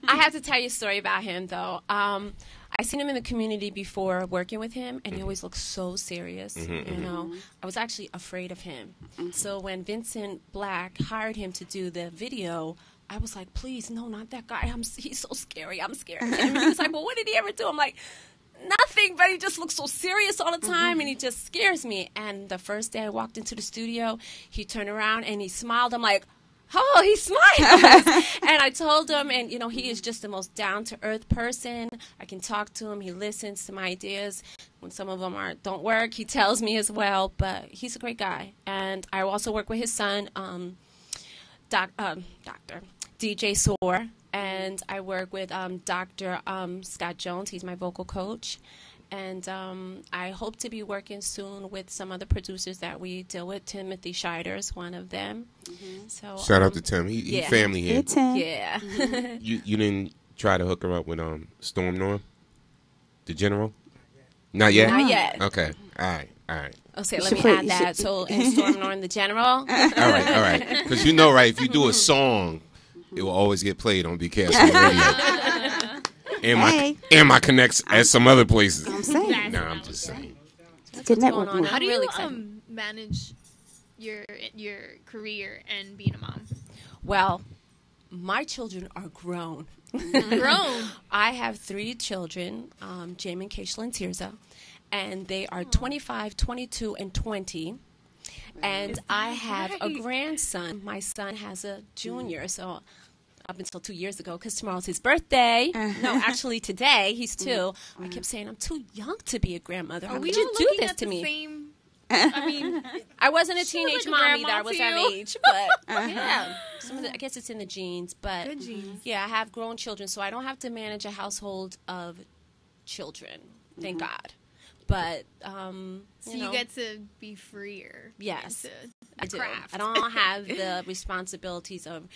I have to tell you a story about him, though. I seen him in the community before working with him, and he always looked so serious. You know, I was actually afraid of him. So when Vincent Black hired him to do the video, I was like, please, no, not that guy. He's so scary. I'm scared of him. And he was like, well, what did he ever do? I'm like, nothing, but he just looks so serious all the time, and he just scares me. And the first day I walked into the studio, he turned around and he smiled. I'm like, oh, he smiles. And I told him, and, you know, he is just the most down-to-earth person. I can talk to him. He listens to my ideas. When some of them don't work, he tells me as well. But he's a great guy. And I also work with his son, Dr. DJ Soar. And I work with Dr. Scott Jones. He's my vocal coach. And I hope to be working soon with some other producers that we deal with. Timothy Scheider is one of them. So shout out to Tim. He family here. Hey, Tim. Yeah. You didn't try to hook her up with Storm Norm, the General? Not yet. Not yet. Okay. All right. Okay, let me add that. So, in Storm Norm, the General. All right. Because you know, right? If you do a song, it will always get played on BKS Radio. And my connects at some other places. I'm saying. Nah, I'm just saying. Good network. How do you manage your career and being a mom? Well, my children are grown. Grown? I have 3 children, Jamin, Kaishla, and Tirza, and they are 25, 22, and 20. And I have a grandson. My son has a junior, so up until 2 years ago, because tomorrow's his birthday. No, actually today, he's 2. I kept saying, I'm too young to be a grandmother. How could you do this to me? I mean, I wasn't a teenage mom either. I was that age, but yeah, I guess it's in the genes. But good genes. Yeah, I have grown children, so I don't have to manage a household of children. Thank God. But so you get to be freer. Yes, I do. Craft. I don't have the responsibilities of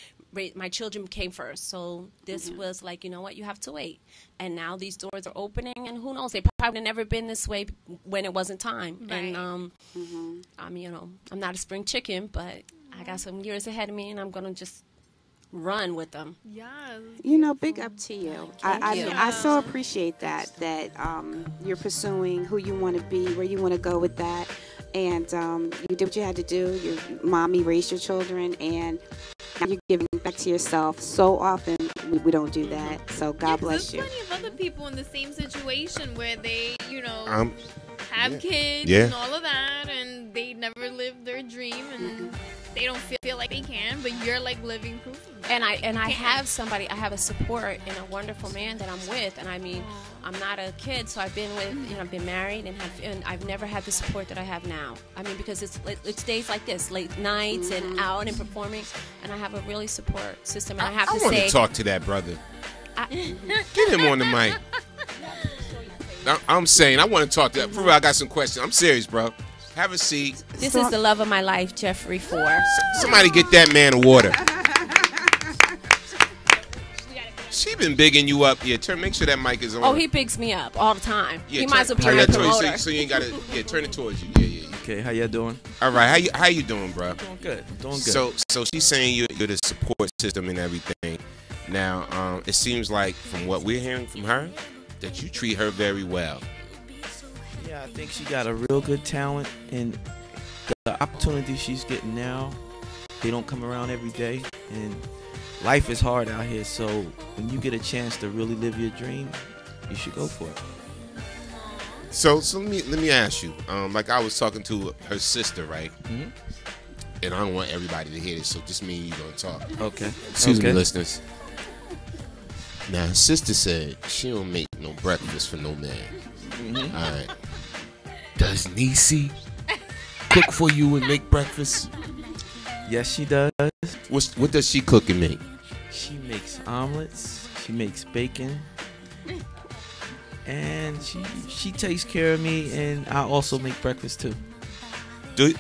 my children came first. So this was like, you know what, you have to wait. And now these doors are opening, and who knows? They probably have never been this way when it wasn't time. Right. And I'm not a spring chicken, but I got some years ahead of me, and I'm gonna just run with them. Yes. You know, big up to you. I so appreciate that you're pursuing who you want to be, where you want to go with that, and you did what you had to do. Your mommy raised your children, and now you're giving back to yourself. So often we don't do that. So God bless you. There's plenty of other people in the same situation where they, have kids Yeah. and all of that, and they never lived their dream, and they don't feel like they can, but you're like living proof of that. And I have somebody, I have a support and a wonderful man that I'm with, and I mean, I'm not a kid, so I've been with, I've been married and I've never had the support that I have now. I mean, because it's days like this, late nights and out and performing, and I have a really support system. And I have to want say, to talk to that brother. Get him on the mic. I'm saying I want to talk to that. For real, I got some questions. I'm serious, bro. Have a seat. This is the love of my life, Jeffrey Ford. Somebody get that man a water. She been bigging you up. Yeah, make sure that mic is on. Oh, he bigs me up all the time. Yeah, he might as well be my promoter. So you ain't got to, turn it towards you. Yeah. Okay, how y'all doing? All right, how you doing, bro? Doing good. So she's saying you're the support system and everything. Now, it seems like from what we're hearing from her, that you treat her very well. Yeah, I think she got a real good talent, and the opportunity she's getting now, they don't come around every day, and life is hard out here. So when you get a chance to really live your dream, you should go for it. So let me ask you. Like I was talking to her sister, right? Mm-hmm. And I don't want everybody to hear this, so just me and you gonna talk. Okay. Excuse me, listeners. Now, her sister said she don't make no breakfast for no man. Mm-hmm. All right. Does Niecy cook for you and make breakfast? Yes, she does. What does she cook and make? She makes omelets. She makes bacon. And she takes care of me, and I also make breakfast too. Do you?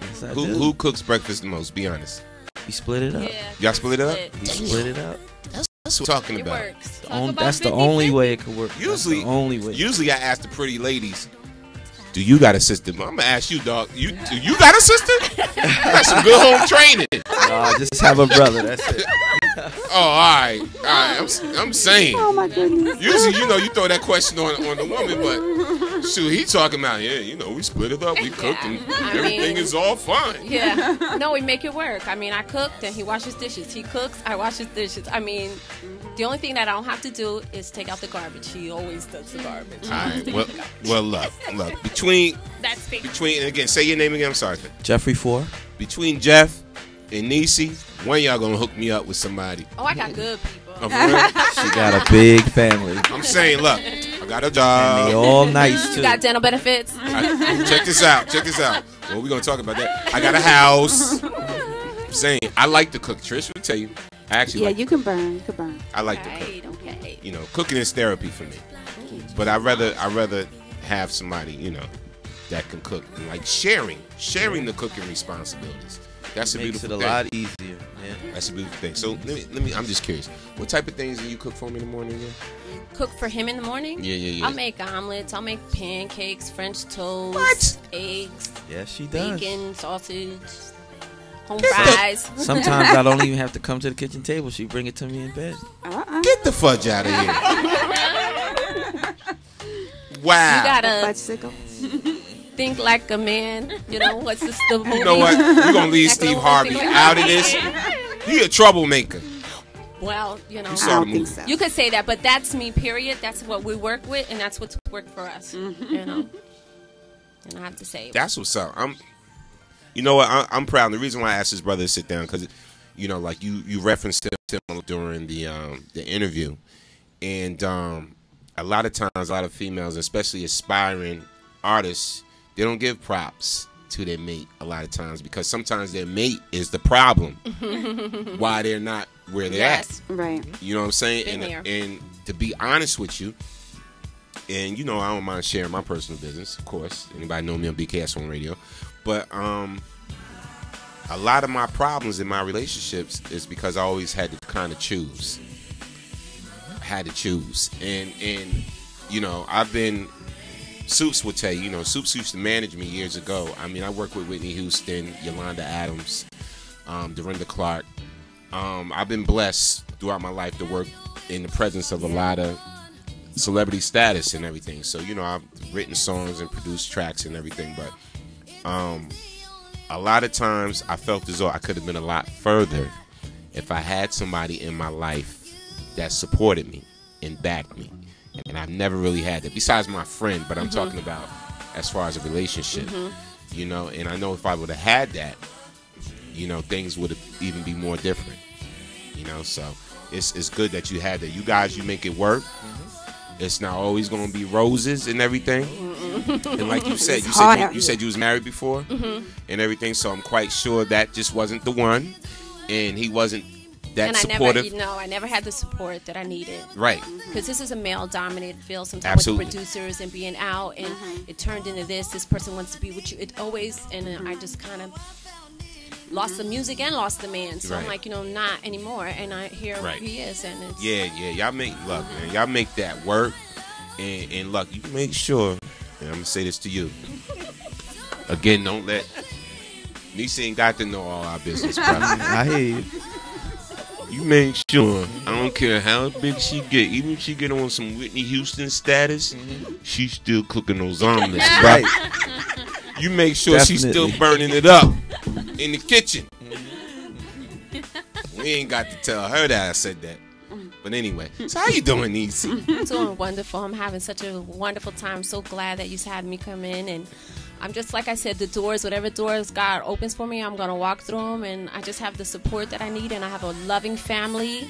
Yes, I do. Who cooks breakfast the most? Be honest. We split it up. Yeah, y'all split it up? We split it up. That's what I'm talking about. It works. That's the only way it could work. Usually, that's the only way. Usually I ask the pretty ladies, do you got a sister? I'm going to ask you, dog. Do you got a sister? You got some good home training. Just have a brother. That's it. Oh, all right. I'm saying. Oh my goodness. Usually, you throw that question on the woman, but shoot, he talking about, we split it up, we cook, and everything is all fine. Yeah. No, we make it work. I mean, I cook, then he washes dishes. He cooks, I wash his dishes. I mean, the only thing that I don't have to do is take out the garbage. He always does the garbage. All right. Well, look. Between, and again, say your name again. I'm sorry. Jeffrey 4. Between Jeff and Niecy, when y'all gonna hook me up with somebody? Oh, I got good people. Oh, for real? She got a big family. I'm saying, look, I got a job. And they all nice too. You got dental benefits. Check this out. Well, we're gonna talk about that. I got a house. I'm saying, I like to cook. Trish will tell you. I actually like you can burn. I like to cook. Okay. Cooking is therapy for me. But I rather have somebody, that can cook. And like sharing the cooking responsibilities. That's a beautiful thing. Makes it a lot easier. Yeah. That's a beautiful thing. So let me. I'm just curious. What type of things do you cook for me in the morning again? Cook for him in the morning? Yeah. I'll make omelets. I'll make pancakes, French toast, eggs. Yes, she does. Bacon, sausage, home fries. Sometimes I don't even have to come to the kitchen table. She bring it to me in bed. Get the fudge out of here. Wow. You gotta fudgesicle. think like a man. What's the movie? You know what? We're going to leave Steve Harvey out of this. He a troublemaker. Well, I don't think so. You could say that, but that's me, period. That's what we work with, and that's what's worked for us. And I have to say. That's what's up. You know what? I'm proud. The reason why I asked his brother to sit down, because, like you referenced him during the interview. And a lot of times, a lot of females, especially aspiring artists, they don't give props to their mate a lot of times, because sometimes their mate is the problem why they're not where they're at. Right. You know what I'm saying? And to be honest with you, and I don't mind sharing my personal business, of course. Anybody know me on BKS1 radio. But a lot of my problems in my relationships is because I always had to kind of choose. And I've been... Soups would tell you, Soups used to manage me years ago. I mean, I worked with Whitney Houston, Yolanda Adams, Dorinda Clark. I've been blessed throughout my life to work in the presence of a lot of celebrity status and everything. So, I've written songs and produced tracks and everything. But a lot of times I felt as though I could have been a lot further if I had somebody in my life that supported me and backed me. And I've never really had that, besides my friend, but I'm talking about as far as a relationship, and I know if I would have had that, things would have even be more different, so it's good that you had that. You guys, you make it work. It's not always going to be roses and everything. And like you said, you said you was married before and everything, so I'm quite sure that just wasn't the one, and he wasn't that supportive. I never had the support that I needed. Right. Because this is a male-dominated field sometimes with producers and being out, and it turned into this person wants to be with you. It always, and I just kind of lost the music and lost the man. So I'm like, not anymore. And I hear who he is. And it's... Yeah. Y'all make luck, man. Y'all make that work. And luck, you make sure, and I'm going to say this to you. Again, don't let... Niecy ain't got to know all our business, brother. I hear you. You make sure. I don't care how big she get. Even if she get on some Whitney Houston status, she's still cooking those omelets, right? You make sure she's still burning it up in the kitchen. We ain't got to tell her that I said that. But anyway, so how you doing, Niecy? I'm doing wonderful. I'm having such a wonderful time. So glad that you had me come in. And I'm just, like I said, the doors, whatever doors God opens for me, I'm going to walk through them. And I just have the support that I need. And I have a loving family.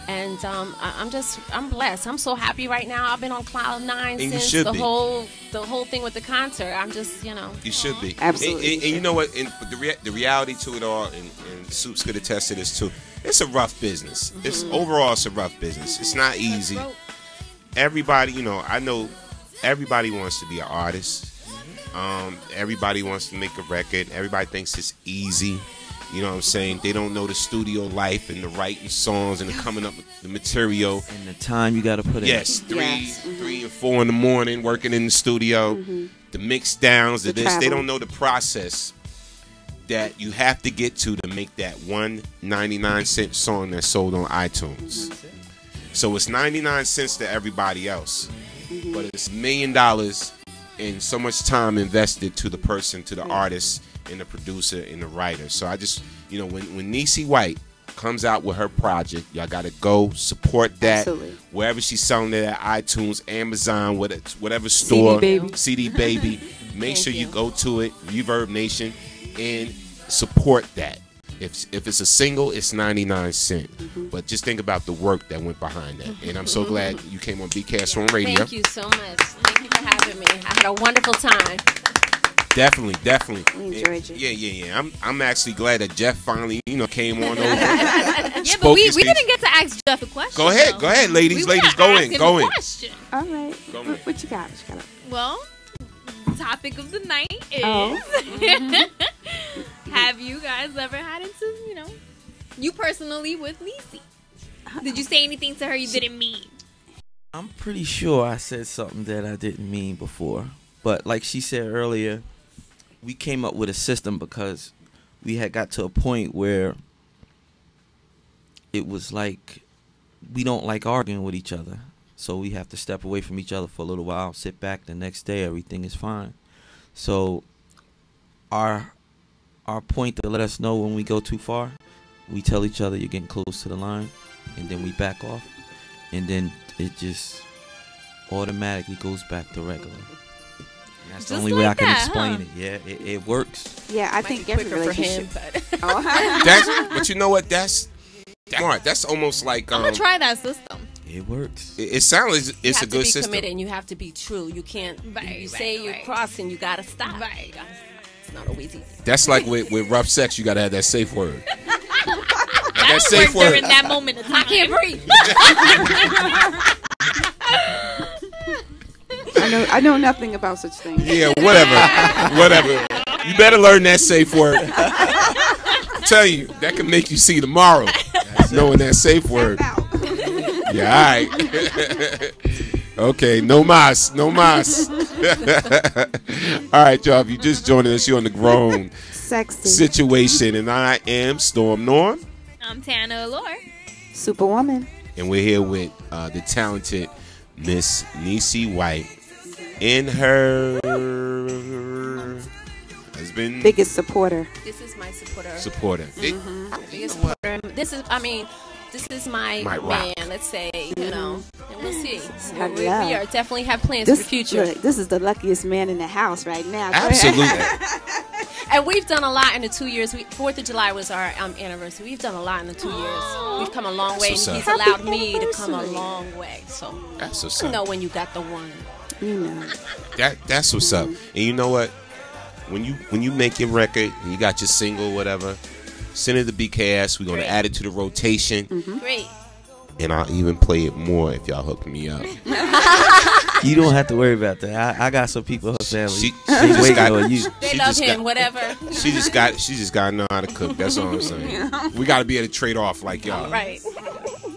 And I'm blessed. I'm so happy right now. I've been on cloud nine since the whole thing with the concert. I'm just, You should be. Absolutely. And you know what? And the reality to it all, and Soups could attest to this too, it's a rough business. Overall, it's a rough business. It's not easy. Everybody, I know everybody wants to be an artist. Everybody wants to make a record. Everybody thinks it's easy. You know what I'm saying? They don't know the studio life and the writing songs and the coming up with the material. And the time you got to put in. Yes, 3 and 4 in the morning working in the studio. The mix downs, this. They don't know the process that you have to get to make that 1.99 song that's sold on iTunes. So it's 99 cents to everybody else. But it's $1 million and so much time invested to the person, to the artist, and the producer and the writer. So I just, when Niecy White comes out with her project, y'all got to go support that. Absolutely. Wherever she's selling it at iTunes, Amazon, whatever store, CD Baby. Make sure you go to it, Reverb Nation, and support that. If it's a single, it's 99 cents. But just think about the work that went behind that. And I'm so glad you came on BKS1 Radio. Thank you so much. Thank you for having me. I had a wonderful time. Definitely. We enjoyed you. Yeah. I'm actually glad that Jeff finally, came on over. Yeah, but we didn't get to ask Jeff a question. Go ahead, ladies. Ladies, go in. All right. Go in. What you got? Well, topic of the night is have you guys ever had into, you personally with Niecy? Did you say anything to her you didn't mean? I'm pretty sure I said something that I didn't mean before. But like she said earlier, we came up with a system because we had got to a point where it was like we don't like arguing with each other. So we have to step away from each other for a little while, sit back. The next day, everything is fine. So our point to let us know when we go too far, we tell each other you're getting close to the line, and then we back off. And then it just automatically goes back to regular. That's the only way I can explain it. Yeah, it works. Yeah, I think every relationship. For him, But you know what? That's almost like I'm gonna try that system. It works. It sounds like it's a good system. You have to be committed and you have to be true. You can't. You say you're crossing, you gotta stop. Right. It's not always easy. That's like with rough sex. You gotta have that safe word. That safe word during that moment of time. I can't breathe. I know nothing about such things. Yeah, whatever. You better learn that safe word. I tell you, that can make you see tomorrow. Knowing that safe word. Yeah, all right. Okay, no mas. All right, y'all. If you just joining us, you're on the Grown Sexy Situation, and I am Storm Norm. I'm Tana Allure. Superwoman. And we're here with the talented Miss Niecy White and her husband. Biggest supporter. This is my supporter. Biggest supporter. This is my man, rock. let's say, and we'll see. We Yeah. are definitely have plans for the future. Look, this is the luckiest man in the house right now. Absolutely. And we've done a lot in the 2 years. 4th of July was our anniversary. We've done a lot in the 2 years. We've come a long way, and he's allowed me to come a long way. So that's what's you up. know when you got the one. You know. That's what's up. And you know what? When you make your record and you got your single, whatever, send it to BKS. We're gonna add it to the rotation. Great. And I'll even play it more if y'all hook me up. You don't have to worry about that. I got some people in her family. She waiting on you. They love him, whatever. She just got to know how to cook. That's all I'm saying. We got to be able to trade off like y'all. Right.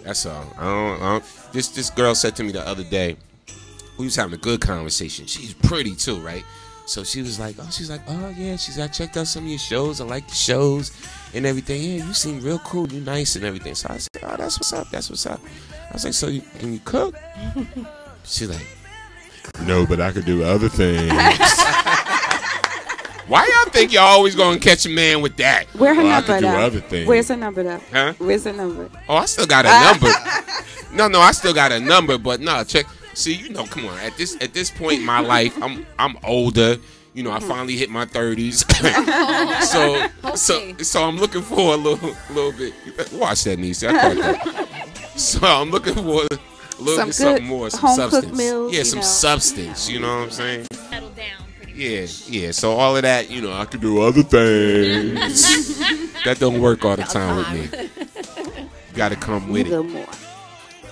That's all. I don't. This girl said to me the other day, we was having a good conversation. She's pretty too, right? So she was like, oh yeah, I checked out some of your shows. I like the shows and everything. Yeah, you seem real cool. You nice and everything. So I said, oh, that's what's up. I was like, so can you cook? She's like, no, but I could do other things. Why y'all think y'all always gonna catch a man with that? Where her number I could do other things. Where's her number though? Huh? Where's her number? Oh, I still got a number. No, I still got a number, but no, check. See, come on. At this point in my life, I'm older. I finally hit my 30s. so I'm looking for a little bit. Watch that, niece. I caught that. So I'm looking for a little bit something more, some substance. Meals, yeah, some substance. You know what I'm saying? Settle down. Yeah. So all of that, I could do other things. That don't work all the time with me. You got to come with it. A little more.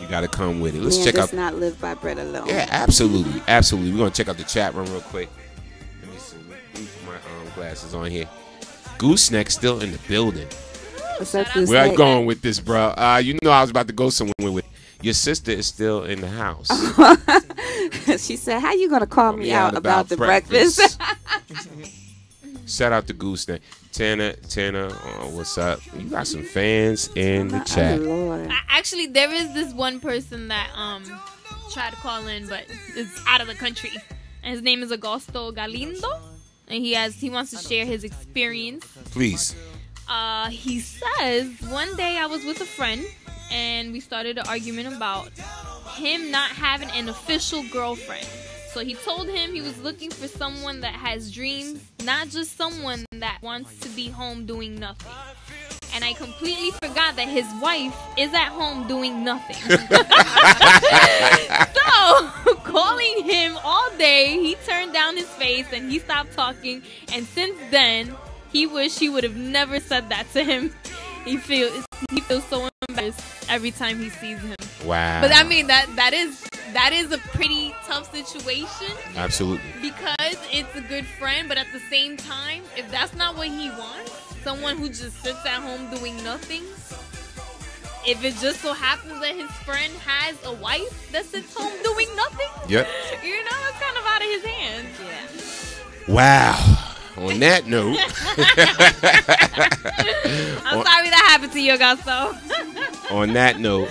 You got to come with it. Let's Man check does out. not live by bread alone. Yeah, absolutely. We're gonna check out the chat room real quick. Let me see. Let me put my glasses on here. Gooseneck still in the building. What's up, Where Gooseneck? I going with this, bro? I was about to go somewhere with. Your sister is still in the house. She said, "How you gonna call me out about the breakfast?" Shout out to Gooseneck. Tanner, what's up? You got some fans in the chat. Lord. Actually, there is this one person that tried to call in, but is out of the country, and his name is Augusto Galindo, and he wants to share his experience. Please. He says, one day I was with a friend, and we started an argument about him not having an official girlfriend. So he told him he was looking for someone that has dreams, not just someone that wants to be home doing nothing. And I completely forgot that his wife is at home doing nothing. So, calling him all day, he turned down his face and he stopped talking. And since then, he wished he would have never said that to him. He feels so embarrassed every time he sees him. Wow. But I mean, that is a pretty tough situation. Absolutely. Because it's a good friend, but at the same time, if that's not what he wants, someone who just sits at home doing nothing, if it just so happens that his friend has a wife that sits home doing nothing, yep. That's kind of out of his hands. Yeah. Wow. On that note, I'm sorry that happened to you, Augusto. On that note,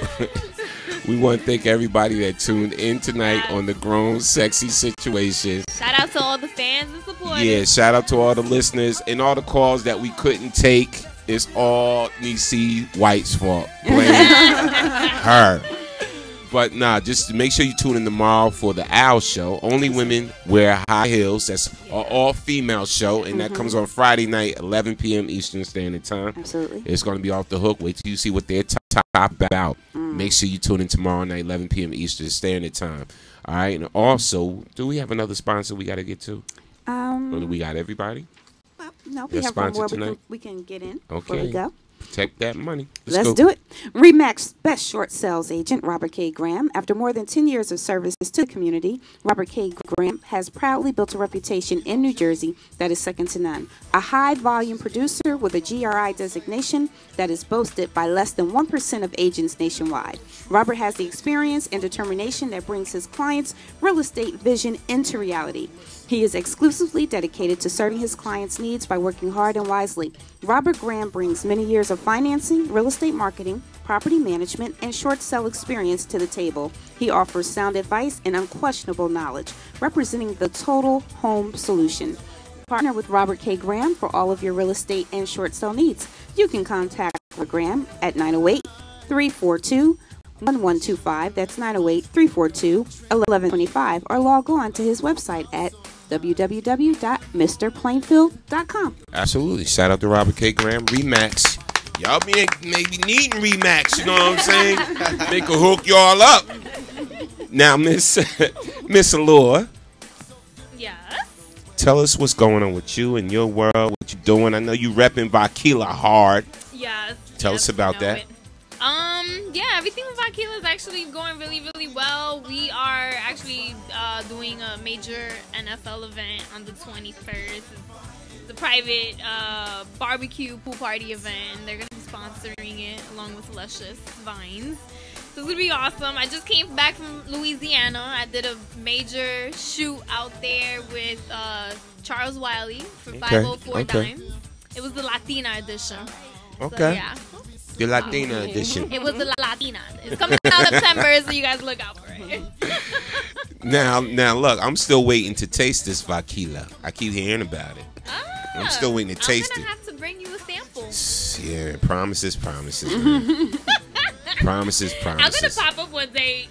we want to thank everybody that tuned in tonight on the Grown Sexy Situation. Shout out to all the fans and supporters. Yeah, shout out to all the listeners and all the calls that we couldn't take. It's all Niecy White's fault. Blame her. But nah, just make sure you tune in tomorrow for the Owl Show. Only Women Wear High Heels. That's an all-female show, and that comes on Friday night, 11 p.m. Eastern Standard Time. Absolutely. It's going to be off the hook. Wait till you see what they're top about. Make sure you tune in tomorrow night, 11 p.m. Eastern Standard Time. All right, and also, do we have another sponsor we got to get to? Or do we got everybody? No, we have one more we can get in before we go. Protect that money. Let's do it. RE/MAX Best Short Sales Agent, Robert K. Graham. After more than 10 years of service to the community, Robert K. Graham has proudly built a reputation in New Jersey that is second to none. A high-volume producer with a GRI designation that is boasted by less than 1% of agents nationwide. Robert has the experience and determination that brings his clients' real estate vision into reality. He is exclusively dedicated to serving his clients' needs by working hard and wisely. Robert Graham brings many years of financing, real estate marketing, property management, and short sale experience to the table. He offers sound advice and unquestionable knowledge, representing the total home solution. Partner with Robert K. Graham for all of your real estate and short sale needs. You can contact Robert Graham at 908-342-1125. That's 908-342-1125. Or log on to his website at www.mrplainfield.com. Absolutely. Shout out to Robert K. Graham. RE/MAX. Y'all maybe needing RE/MAX, you know what I'm saying? They can hook y'all up. Now, Miss Allure. Yes? Tell us what's going on with you and your world, what you doing. I know you repping Vakila hard. Yes. Tell us about that. Yeah, everything with Vakila is actually going really, really well. We are actually doing a major NFL event on the 21st. It's a private barbecue pool party event. They're going to be sponsoring it along with Luscious Vines. This is gonna be awesome. I just came back from Louisiana. I did a major shoot out there with Charles Wiley for 504 Dimes. It was the Latina edition. Okay. So, yeah. The Latina edition. It was the Latina. It's coming out September, so you guys look out for it. Now, look, I'm still waiting to taste this vaquilla. I keep hearing about it. I'm still waiting to taste it. I'm gonna have to bring you a sample. Yeah, promises, man. Promises. I'm gonna pop up one day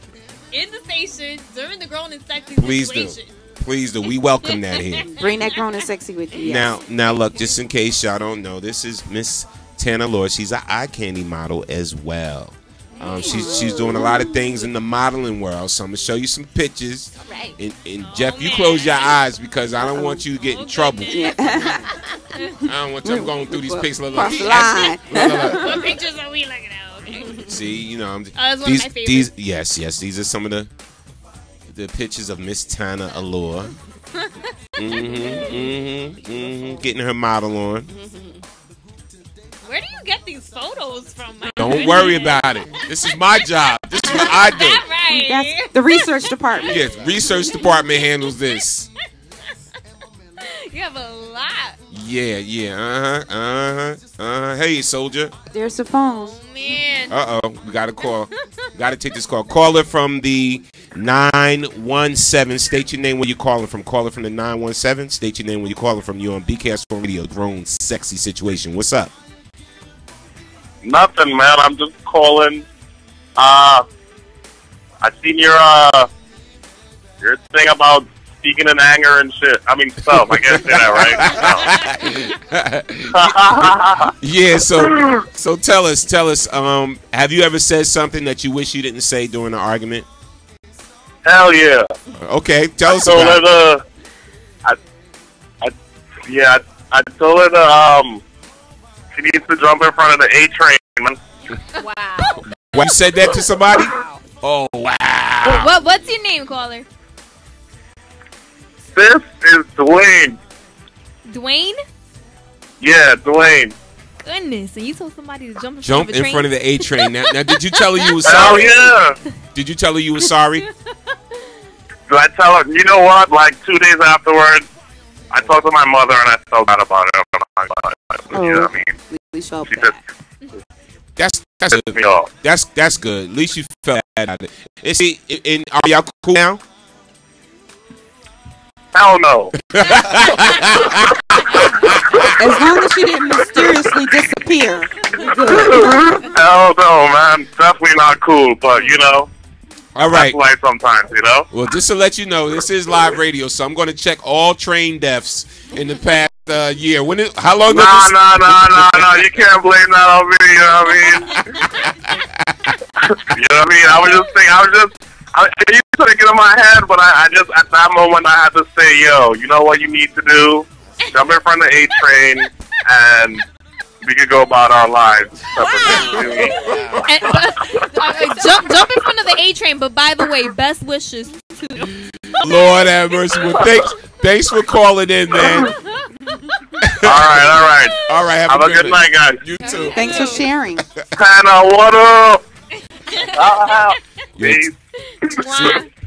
in the station during the Grown and Sexy situation. Please do. We welcome that here. Bring that Grown and Sexy with you. Yes. Now, look, just in case y'all don't know, this is Miss Tana Lord. She's an eye candy model as well. She's doing a lot of things in the modeling world. So I'm gonna show you some pictures. All right. And Jeff, you close your eyes because I don't want you to get in trouble. Yeah. I don't want you going through these pictures. Look. What pictures are we looking at? Okay. See, you know, that's one of my favorites. These are some of the pictures of Miss Tana Allure. Getting her model on. Where do you get these photos from? Don't worry about it. This is my job. This is what I do. Right. That's the research department. Yes, research department handles this. You have a lot. Yeah. Hey, soldier. There's the phone. Oh, man. We got a call. Got to take this call. Caller from the 917. State your name where you're calling from. Caller from the 917. State your name where you're calling from. You're on BKS1 Radio. Grown Sexy Situation. What's up? Nothing, man. I'm just calling. I seen your thing about speaking in anger and shit. I mean, stuff. I guess that, right? Yeah. So tell us. Have you ever said something that you wish you didn't say during the argument? Hell yeah. Okay. Tell us about it. I told her she needs to jump in front of the A train, man. Wow. When you said that to somebody? Oh, wow. What's your name, caller? This is Dwayne. Dwayne? Yeah, Dwayne. Goodness, and you told somebody to jump in front of the A train. Now, did you tell her you were sorry? Hell yeah. Did you tell her you were sorry? Did I tell her? You know what? Like 2 days afterwards, I talked to my mother and I felt bad about it. You know what I mean? We felt She bad. That's good. That's good. At least you felt bad about it. And are y'all cool now? Hell no. As long as she didn't mysteriously disappear. Hell no, man. Definitely not cool, but you know. All right. That's life sometimes, you know? Well, just to let you know, this is live radio, so I'm going to check all train deaths in the past year. How long? No. You can't blame that on me, you know what I mean? You know what I mean? I used to get in my head, but I just, at that moment, I had to say, yo, you know what you need to do? Jump in front of the A train, and we could go about our lives. Wow. Jump in front of the A train, but by the way, best wishes to Lord have mercy. Well, thanks for calling in, man. All right. Have a good night, guys. You too. Thanks for sharing. Hannah, what up?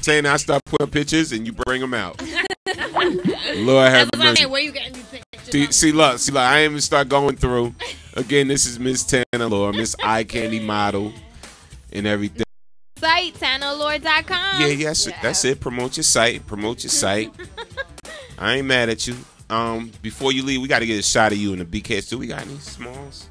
Saying I start putting pictures and you bring them out. Lord have mercy. Where you getting these pictures? See, look, I ain't even start going through. Again, this is Miss Tana Lord, Miss Eye Candy Model, and everything. Site, TanaLord.com. Yeah, that's it. Promote your site. I ain't mad at you. Before you leave, we got to get a shot of you in the BKS. Do we got any smalls?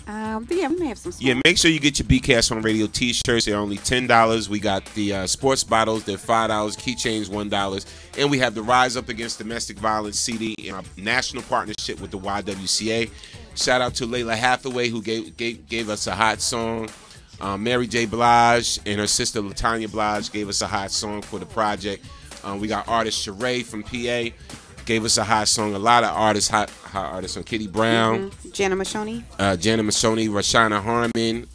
But yeah, we may have some smalls. Yeah, make sure you get your BKS1 Radio t-shirts. They're only $10. We got the sports bottles. They're $5. Keychains, $1. And we have the Rise Up Against Domestic Violence CD in our national partnership with the YWCA. Shout out to Layla Hathaway, who gave us a hot song. Mary J. Blige and her sister Latanya Blige gave us a hot song for the project. We got artist Sheree from PA. Gave us a hot song. A lot of artists, hot artists on Kitty Brown. Jana Mashoni. Rashana Harmon.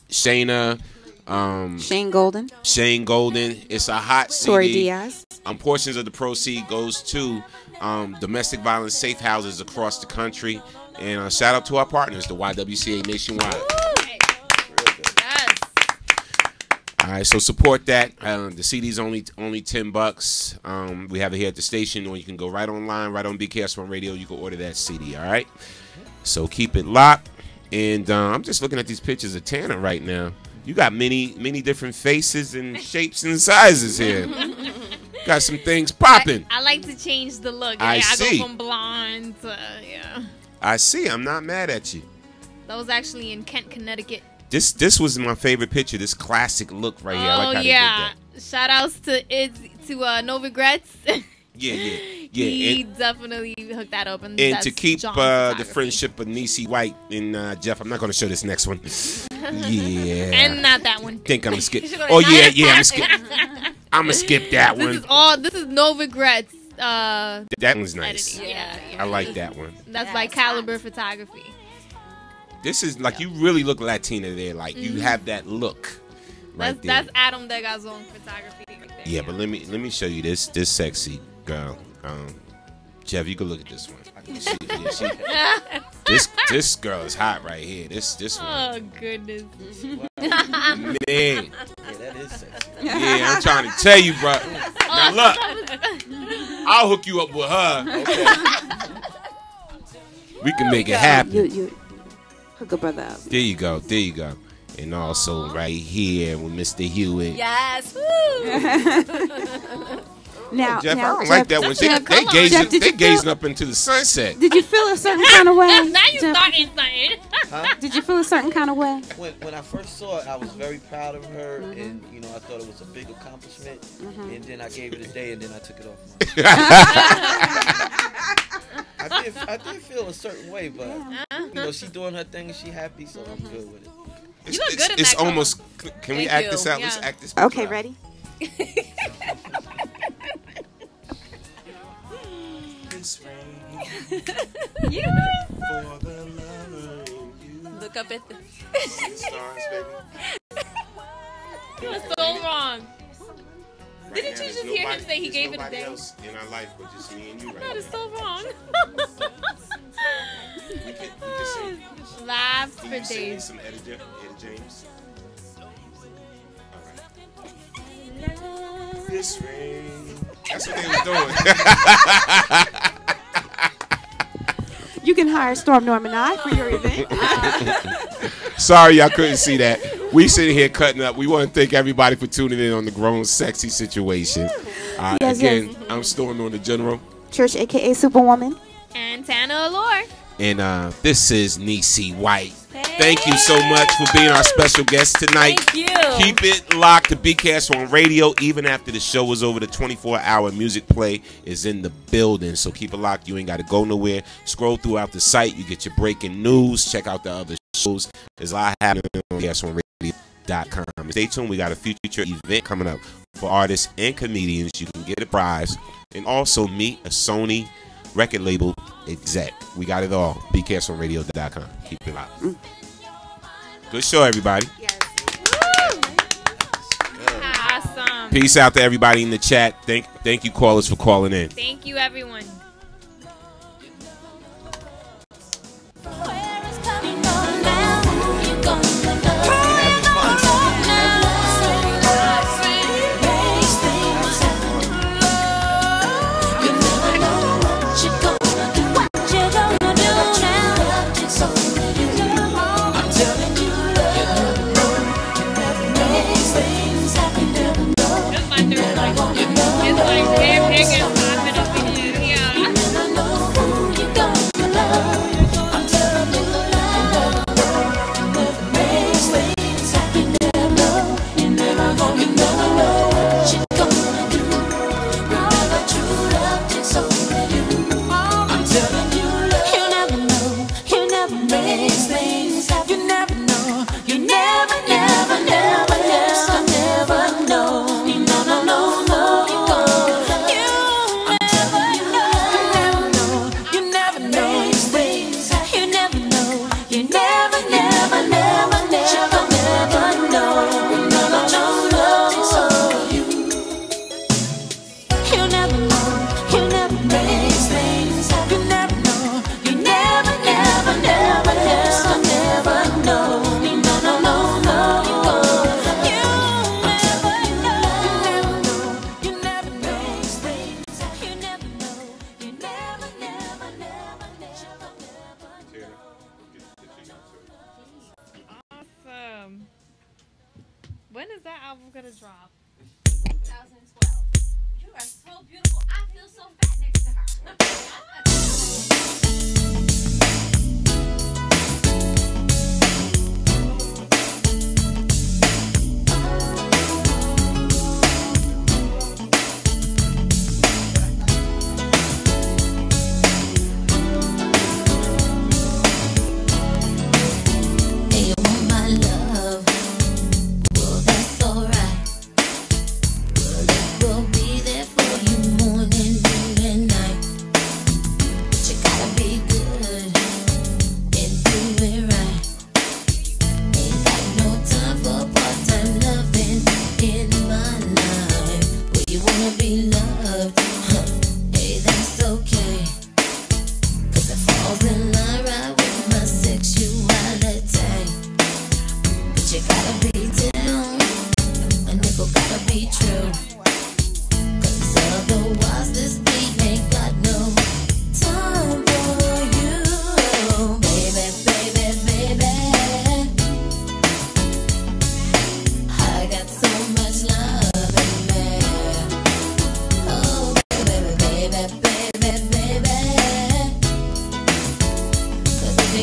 Shayna. Shane Golden. It's a hot CD. Tori Diaz. Portions of the proceed goes to domestic violence safe houses across the country. And shout out to our partners, the YWCA Nationwide. All right, so support that. The CD's only $10. We have it here at the station, or you can go right online, right on BKS1 Radio. You can order that CD. All right. So keep it locked. And I'm just looking at these pictures of Tanner right now. You got many different faces and shapes and sizes here. Got some things popping. I like to change the look. I see. go from blonde to I see. I'm not mad at you. That was actually in Kent, Connecticut. This was my favorite picture. This classic look right here. I like how they did that. Shout outs to No Regrets. Yeah. He definitely hooked that up. And to keep the friendship of Niecy White and Jeff, I'm not going to show this next one. Yeah. And not that one. Think I'm going to skip. Oh, yeah. I'm going to skip that one. This is No Regrets. That one's nice. Yeah. I like that one. That's by Caliber Photography. This is like you really look Latina there. Like you have that look. Right there. That's Adam Degazon Photography right there. Yeah, but let me show you this sexy girl. Jeff, you can look at this one. This girl is hot right here. This one. Oh goodness. Man. Yeah, that is sexy. Yeah, I'm trying to tell you, bro. Now look, I'll hook you up with her. Okay. We can make it happen. You hook a brother up. There you go. And also right here with Mr. Hewitt. Yes. Now, Jeff, now, I don't like that one. They gazing up into the sunset. Did you feel a certain kind of way? Now you Jeff? starting something. Huh? Did you feel a certain kind of way? When I first saw it, I was very proud of her, and I thought it was a big accomplishment. And then I gave it a day, and then I took it off. I did feel a certain way, but she doing her thing, and she happy, so I'm good with it. You look good in It's that almost. Can we act this out? Yeah. Let's act this. Okay, out. ready? Look up at the stars, baby. You were so wrong. Right Didn't now, you just there's hear him say he gave it a nobody day? else in our life but just me and you right That now. is so wrong. We can sing. Laughs for Can you sing me days. some Etta James? All right. This rain. That's what they was doing. You can hire Storm Norm and I for your event. Sorry, y'all couldn't see that. We sitting here cutting up. We want to thank everybody for tuning in on the Grown Sexy Situation. Yes, Again, yes. I'm Storm on the General. Church, a.k.a. Superwoman. And Tana Allure. And this is Niecy White. Thank you so much for being our special guest tonight. Thank you. Keep it locked to BKS1 Radio. Even after the show is over, the 24-hour music play is in the building. So keep it locked. You ain't got to go nowhere. Scroll throughout the site. You get your breaking news. Check out the other shows. There's a lot happening on BKS1Radio.com. Stay tuned. We got a future event coming up for artists and comedians. You can get a prize. And also meet a Sony record label exec. We got it all. BKS1Radio.com. Keep it locked. Good show, everybody. Yes. Awesome. Peace out to everybody in the chat. Thank you, callers, for calling in. Thank you, everyone. It's like they're like, it's like they're popping up in here. Yeah. When is that album gonna drop? 2012. You are so beautiful. I feel so fat next to her.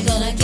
Gonna